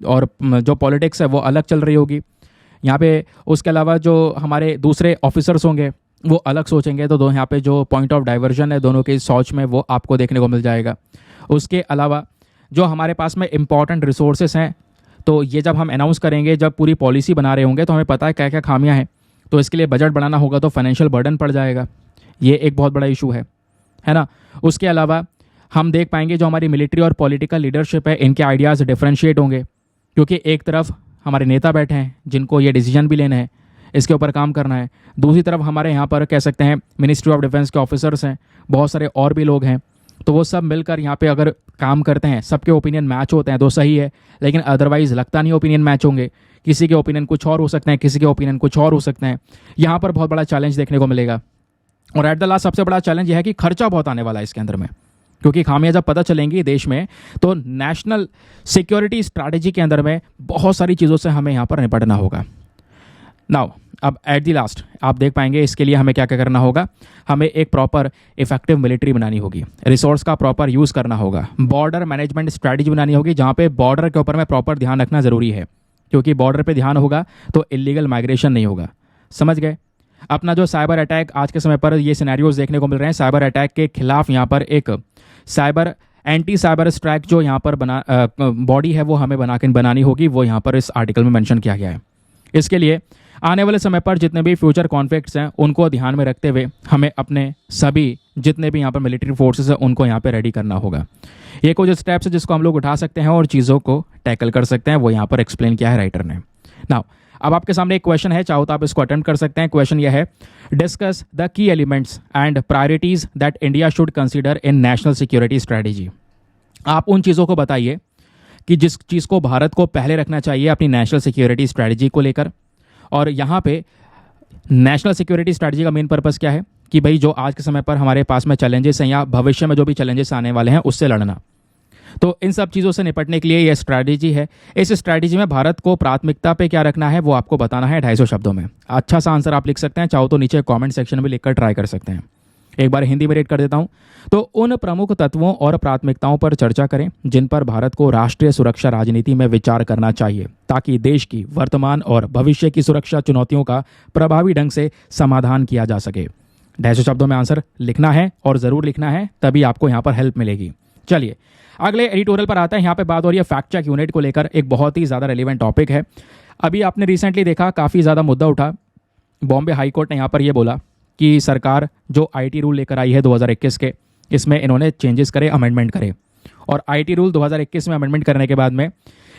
और जो पॉलिटिक्स है वो अलग चल रही होगी यहाँ पे। उसके अलावा जो हमारे दूसरे ऑफिसर्स होंगे वो अलग सोचेंगे, तो यहाँ पे जो पॉइंट ऑफ डाइवर्जन है दोनों की सोच में वो आपको देखने को मिल जाएगा। उसके अलावा जो हमारे पास में इंपॉर्टेंट रिसोर्सेस हैं, तो ये जब हम अनाउंस करेंगे, जब पूरी पॉलिसी बना रहे होंगे, तो हमें पता है क्या क्या खामियाँ हैं, तो इसके लिए बजट बढ़ाना होगा, तो फाइनेंशियल बर्डन पड़ जाएगा। ये एक बहुत बड़ा इशू है ना। उसके अलावा हम देख पाएंगे जो हमारी मिलिट्री और पॉलिटिकल लीडरशिप है इनके आइडियाज़ डिफरेंशिएट होंगे, क्योंकि एक तरफ हमारे नेता बैठे हैं जिनको ये डिसीजन भी लेना है, इसके ऊपर काम करना है, दूसरी तरफ हमारे यहाँ पर कह सकते हैं मिनिस्ट्री ऑफ डिफेंस के ऑफिसर्स हैं, बहुत सारे और भी लोग हैं, तो वो सब मिलकर यहाँ पे अगर काम करते हैं, सबके ओपिनियन मैच होते हैं तो सही है, लेकिन अदरवाइज़ लगता नहीं ओपिनियन मैच होंगे। किसी के ओपिनियन कुछ और हो सकते हैं, किसी के ओपिनियन कुछ और हो सकते हैं। यहाँ पर बहुत बड़ा चैलेंज देखने को मिलेगा। और एट द लास्ट सबसे बड़ा चैलेंज यह है कि खर्चा बहुत आने वाला है इसके अंदर में, क्योंकि खामियां जब पता चलेंगी देश में, तो नेशनल सिक्योरिटी स्ट्रैटेजी के अंदर में बहुत सारी चीज़ों से हमें यहाँ पर निपटना होगा। नाउ अब एट द लास्ट आप देख पाएंगे इसके लिए हमें क्या क्या करना होगा। हमें एक प्रॉपर इफेक्टिव मिलिट्री बनानी होगी, रिसोर्स का प्रॉपर यूज़ करना होगा, बॉर्डर मैनेजमेंट स्ट्रैटेजी बनानी होगी जहाँ पे बॉर्डर के ऊपर में प्रॉपर ध्यान रखना ज़रूरी है, क्योंकि बॉर्डर पे ध्यान होगा तो इलीगल माइग्रेशन नहीं होगा। समझ गए। अपना जो साइबर अटैक आज के समय पर ये सिनेरियोज देखने को मिल रहे हैं, साइबर अटैक के खिलाफ यहाँ पर एक साइबर एंटी साइबर स्ट्राइक जो यहाँ पर बॉडी है वो हमें बनानी होगी, वो यहाँ पर इस आर्टिकल में मेंशन किया गया है। इसके लिए आने वाले समय पर जितने भी फ्यूचर कॉन्फ्लिक्ट्स हैं उनको ध्यान में रखते हुए हमें अपने सभी जितने भी यहाँ पर मिलिट्री फोर्सेस हैं उनको यहाँ पे रेडी करना होगा। ये कुछ स्टेप्स है जिसको हम लोग उठा सकते हैं और चीज़ों को टैकल कर सकते हैं, वो यहाँ पर एक्सप्लेन किया है राइटर ने। नाउ अब आपके सामने एक क्वेश्चन है, चाहो तो आप इसको अटेम्प्ट कर सकते हैं। क्वेश्चन यह है, discuss the key elements and priorities that India should consider in national security strategy. आप उन चीज़ों को बताइए कि जिस चीज़ को भारत को पहले रखना चाहिए अपनी नेशनल सिक्योरिटी स्ट्रैटेजी को लेकर। और यहाँ पे नेशनल सिक्योरिटी स्ट्रैटेजी का मेन पर्पस क्या है कि भाई जो आज के समय पर हमारे पास में चैलेंजेस हैं या भविष्य में जो भी चैलेंजेस आने वाले हैं उससे लड़ना। तो इन सब चीज़ों से निपटने के लिए यह स्ट्रैटेजी है। इस स्ट्रैटेजी में भारत को प्राथमिकता पे क्या रखना है वो आपको बताना है 250 शब्दों में। अच्छा सा आंसर आप लिख सकते हैं, चाहो तो नीचे कमेंट सेक्शन में लिखकर ट्राई कर सकते हैं। एक बार हिंदी में रेट कर देता हूं। तो उन प्रमुख तत्वों और प्राथमिकताओं पर चर्चा करें जिन पर भारत को राष्ट्रीय सुरक्षा राजनीति में विचार करना चाहिए ताकि देश की वर्तमान और भविष्य की सुरक्षा चुनौतियों का प्रभावी ढंग से समाधान किया जा सके। 250 शब्दों में आंसर लिखना है और ज़रूर लिखना है, तभी आपको यहाँ पर हेल्प मिलेगी। चलिए अगले एडिटोरियल पर आता है। यहाँ पे बात हो रही है फैक्ट चेक यूनिट को लेकर, एक बहुत ही ज़्यादा रेलिवेंट टॉपिक है। अभी आपने रिसेंटली देखा काफ़ी ज़्यादा मुद्दा उठा। बॉम्बे हाई कोर्ट ने यहाँ पर यह बोला कि सरकार जो आईटी रूल लेकर आई है 2021 के, इसमें इन्होंने चेंजेस करे, अमेंडमेंट करे। और आईटी रूल 2021 में अमेंडमेंट करने के बाद में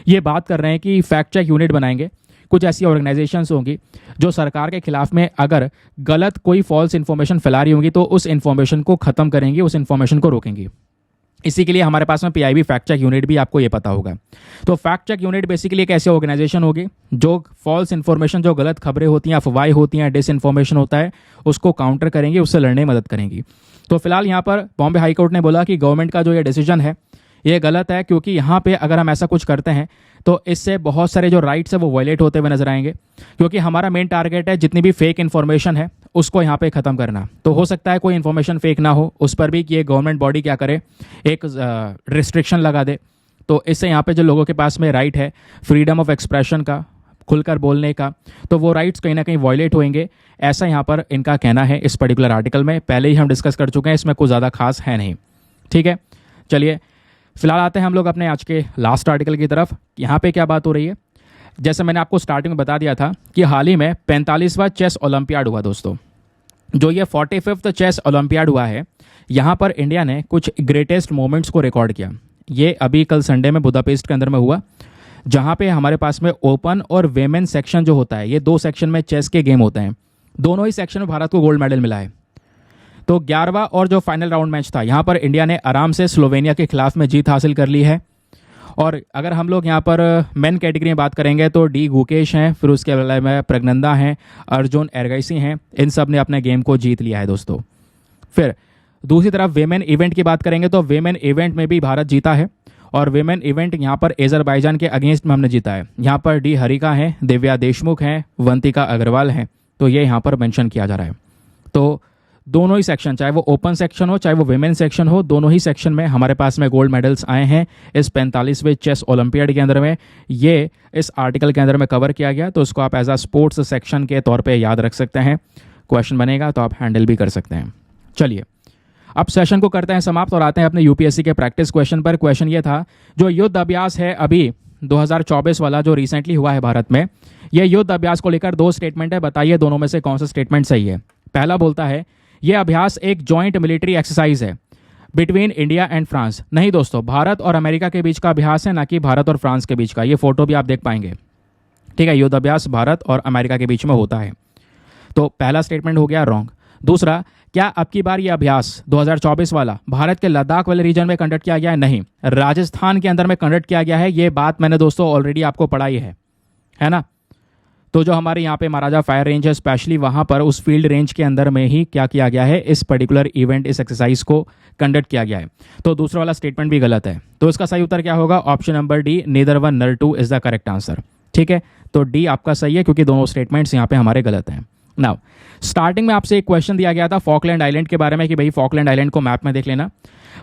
ये बात कर रहे हैं कि फैक्ट चेक यूनिट बनाएंगे। कुछ ऐसी ऑर्गेनाइजेशंस होंगी जो सरकार के खिलाफ में अगर गलत कोई फॉल्स इन्फॉर्मेशन फैला रही होंगी तो उस इन्फॉर्मेशन को ख़त्म करेंगी, उस इन्फॉर्मेशन को रोकेंगी। इसी के लिए हमारे पास में पीआईबी फैक्ट चेक यूनिट भी, आपको ये पता होगा। तो फैक्ट चेक यूनिट बेसिकली एक ऐसी ऑर्गेनाइजेशन होगी जो फॉल्स इन्फॉर्मेशन, जो गलत खबरें होती हैं, अफवाहें होती हैं, डिस इन्फॉर्मेशन होता है, उसको काउंटर करेंगे, उससे लड़ने में मदद करेंगी। तो फिलहाल यहाँ पर बॉम्बे हाई कोर्ट ने बोला कि गवर्नमेंट का जो ये डिसीजन है ये गलत है, क्योंकि यहाँ पे अगर हम ऐसा कुछ करते हैं तो इससे बहुत सारे जो राइट्स है वो वायलेट होते हुए नजर आएंगे। क्योंकि हमारा मेन टारगेट है जितनी भी फेक इन्फॉर्मेशन है उसको यहाँ पे ख़त्म करना। तो हो सकता है कोई इन्फॉर्मेशन फेक ना हो, उस पर भी कि ये गवर्नमेंट बॉडी क्या करे, एक रिस्ट्रिक्शन लगा दे। तो इससे यहाँ पे जो लोगों के पास में राइट है फ्रीडम ऑफ एक्सप्रेशन का, खुलकर बोलने का, तो वो राइट्स कहीं ना कहीं वायलेट होंगे, ऐसा यहाँ पर इनका कहना है इस पर्टिकुलर आर्टिकल में। पहले ही हम डिस्कस कर चुके हैं, इसमें कुछ ज़्यादा खास है नहीं। ठीक है, चलिए फिलहाल आते हैं हम लोग अपने आज के लास्ट आर्टिकल की तरफ। यहाँ पे क्या बात हो रही है, जैसे मैंने आपको स्टार्टिंग में बता दिया था कि हाल ही में 45वां चेस ओलंपियाड हुआ दोस्तों। जो ये 45th चेस ओलंपियाड हुआ है, यहाँ पर इंडिया ने कुछ ग्रेटेस्ट मोमेंट्स को रिकॉर्ड किया। ये अभी कल संडे में बुदापेस्ट के अंदर में हुआ, जहाँ पे हमारे पास में ओपन और वेमेन सेक्शन जो होता है, ये 2 सेक्शन में चेस के गेम होते हैं। दोनों ही सेक्शन में भारत को गोल्ड मेडल मिला है। तो 11वां और जो फाइनल राउंड मैच था, यहाँ पर इंडिया ने आराम से स्लोवेनिया के खिलाफ में जीत हासिल कर ली है। और अगर हम लोग यहाँ पर मेन कैटेगरी में बात करेंगे तो डी गुकेश हैं, फिर उसके अलावा में प्रज्ञनंदा हैं, अर्जुन एरगैसी हैं, इन सब ने अपने गेम को जीत लिया है दोस्तों। फिर दूसरी तरफ वेमेन इवेंट की बात करेंगे तो वेमेन इवेंट में भी भारत जीता है। और वेमेन इवेंट यहाँ पर अजरबैजान के अगेंस्ट में हमने जीता है। यहाँ पर डी हरिका हैं, दिव्या देशमुख हैं, वंतिका अग्रवाल हैं, तो ये यहाँ पर मेंशन किया जा रहा है। तो दोनों ही सेक्शन, चाहे वो ओपन सेक्शन हो चाहे वो वेमेन सेक्शन हो, दोनों ही सेक्शन में हमारे पास में गोल्ड मेडल्स आए हैं इस 45वें चेस ओलंपियाड के अंदर में। ये इस आर्टिकल के अंदर में कवर किया गया, तो उसको आप एज अ स्पोर्ट्स सेक्शन के तौर पे याद रख सकते हैं। क्वेश्चन बनेगा तो आप हैंडल भी कर सकते हैं। चलिए अब सेशन को करते हैं समाप्त और आते हैं अपने यूपीएससी के प्रैक्टिस क्वेश्चन पर। क्वेश्चन ये था, जो युद्ध अभ्यास है अभी 2024 वाला जो रिसेंटली हुआ है भारत में, यह युद्ध अभ्यास को लेकर 2 स्टेटमेंट है, बताइए दोनों में से कौन सा स्टेटमेंट सही है। पहला बोलता है यह अभ्यास एक जॉइंट मिलिट्री एक्सरसाइज है बिटवीन इंडिया एंड फ्रांस। नहीं दोस्तों, भारत और अमेरिका के बीच का अभ्यास है, ना कि भारत और फ्रांस के बीच का। ये फोटो भी आप देख पाएंगे। ठीक है, युद्ध अभ्यास भारत और अमेरिका के बीच में होता है। तो पहला स्टेटमेंट हो गया रॉन्ग। दूसरा, क्या अब की बार ये अभ्यास 2024 वाला भारत के लद्दाख वाले रीजन में कंडक्ट किया गया है? नहीं, राजस्थान के अंदर में कंडक्ट किया गया है। ये बात मैंने दोस्तों ऑलरेडी आपको पढ़ाई है ना। तो जो हमारे यहाँ पे महाराजा फायर रेंज है, स्पेशली वहाँ पर उस फील्ड रेंज के अंदर में ही क्या किया गया है, इस पर्टिकुलर इवेंट, इस एक्सरसाइज को कंडक्ट किया गया है। तो दूसरा वाला स्टेटमेंट भी गलत है। तो इसका सही उत्तर क्या होगा? Option number D, neither one nor two is the correct answer. ठीक है, तो डी आपका सही है क्योंकि दोनों स्टेटमेंट्स यहाँ पे हमारे गलत हैं। नाउ स्टार्टिंग में आपसे एक क्वेश्चन दिया गया था फॉकलैंड आइलैंड के बारे में कि भाई फॉकलैंड आइलैंड को मैप में देख लेना।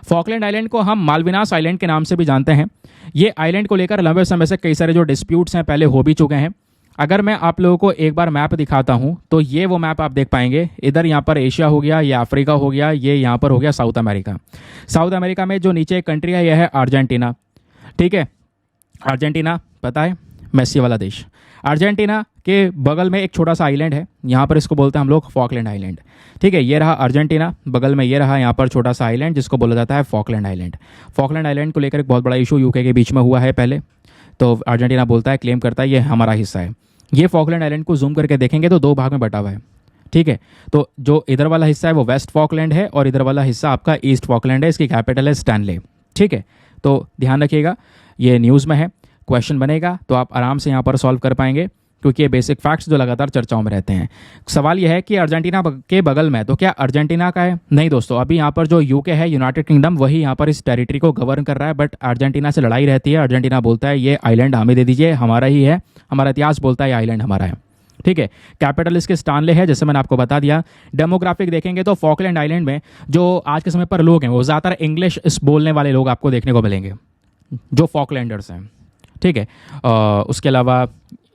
फॉकलैंड आइलैंड को हम मालविनास आइलैंड के नाम से भी जानते हैं। ये आइलैंड को लेकर लंबे समय से कई सारे जो डिस्प्यूट्स हैं पहले हो भी चुके हैं। अगर मैं आप लोगों को एक बार मैप दिखाता हूँ तो ये वो मैप आप देख पाएंगे। इधर यहाँ पर एशिया हो गया, ये अफ्रीका हो गया, ये यहाँ पर हो गया साउथ अमेरिका। साउथ अमेरिका में जो नीचे एक कंट्री है यह है अर्जेंटीना। ठीक है, अर्जेंटीना पता है, मेसी वाला देश। अर्जेंटीना के बगल में एक छोटा सा आइलैंड है, यहाँ पर इसको बोलते हैं हम लोग फॉकलैंड आइलैंड। ठीक है, ये रहा अर्जेंटीना, बगल में ये रहा यहाँ पर छोटा सा आइलैंड जिसको बोला जाता है फॉकलैंड आइलैंड। फॉकलैंड आइलैंड को लेकर एक बहुत बड़ा इशू यूके के बीच में हुआ है पहले, तो अर्जेंटीना बोलता है, क्लेम करता है ये हमारा हिस्सा है। ये फॉकलैंड आइलैंड को जूम करके देखेंगे तो दो भाग में बटा हुआ है। ठीक है, तो जो इधर वाला हिस्सा है वो वेस्ट फॉकलैंड है और इधर वाला हिस्सा आपका ईस्ट फॉकलैंड है। इसकी कैपिटल है स्टैनले। ठीक है, तो ध्यान रखिएगा, ये न्यूज़ में है, क्वेश्चन बनेगा तो आप आराम से यहाँ पर सॉल्व कर पाएंगे क्योंकि ये बेसिक फैक्ट्स जो लगातार चर्चाओं में रहते हैं। सवाल यह है कि अर्जेंटीना के बगल में, तो क्या अर्जेंटीना का है? नहीं दोस्तों, अभी यहाँ पर जो यूके है, यूनाइटेड किंगडम, वही यहाँ पर इस टेरिटरी को गवर्न कर रहा है। बट अर्जेंटीना से लड़ाई रहती है। अर्जेंटीना बोलता है ये आइलैंड हमें दे दीजिए, हमारा ही है, हमारा इतिहास बोलता है ये आइलैंड हमारा है। ठीक है, कैपिटल इसके स्टानले है, जैसे मैंने आपको बता दिया। डेमोग्राफिक देखेंगे तो फॉकलैंड आइलैंड में जो आज के समय पर लोग हैं वो ज़्यादातर इंग्लिश बोलने वाले लोग आपको देखने को मिलेंगे, जो फॉकलैंडर्स हैं। ठीक है, उसके अलावा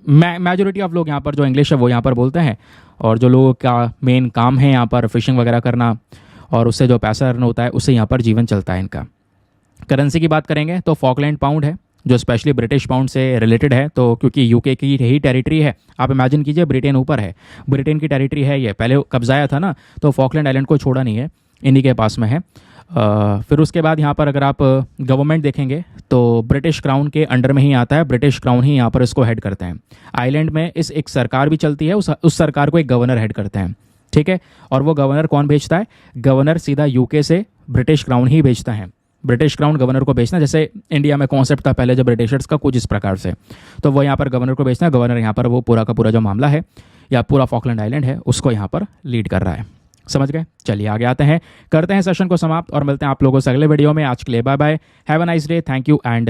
मेजोरिटी ऑफ लोग यहाँ पर जो इंग्लिश है वो यहाँ पर बोलते हैं, और जो लोगों का मेन काम है यहाँ पर फिशिंग वगैरह करना और उससे जो पैसा अर्न होता है उससे यहाँ पर जीवन चलता है इनका। करेंसी की बात करेंगे तो फॉकलैंड पाउंड है जो स्पेशली ब्रिटिश पाउंड से रिलेटेड है, तो क्योंकि यूके की ही टेरिटरी है। आप इमेजिन कीजिए ब्रिटेन ऊपर है, ब्रिटेन की टेरिटरी है, ये पहले कब्जाया था ना, तो फॉकलैंड आइलैंड को छोड़ा नहीं है, इन्हीं के पास में है। फिर उसके बाद यहाँ पर अगर आप गवर्नमेंट देखेंगे तो ब्रिटिश क्राउन के अंडर में ही आता है, ब्रिटिश क्राउन ही यहाँ पर इसको हेड करते हैं। आइलैंड में इस एक सरकार भी चलती है, उस सरकार को एक गवर्नर हेड करते हैं। ठीक है, और वो गवर्नर कौन भेजता है? गवर्नर सीधा यूके से ब्रिटिश क्राउन ही भेजता है। ब्रिटिश क्राउन गवर्नर को भेजना, जैसे इंडिया में कॉन्सेप्ट था पहले जब ब्रिटिशर्स का, कुछ इस प्रकार से, तो वो यहाँ पर गवर्नर को भेजना है। गवर्नर यहाँ पर वो पूरा का पूरा जो मामला है या पूरा फॉकलैंड आइलैंड है उसको यहाँ पर लीड कर रहा है। समझ गए? चलिए आगे आते हैं, करते हैं सेशन को समाप्त और मिलते हैं आप लोगों से अगले वीडियो में। आज के लिए bye bye, have a nice day, thank you and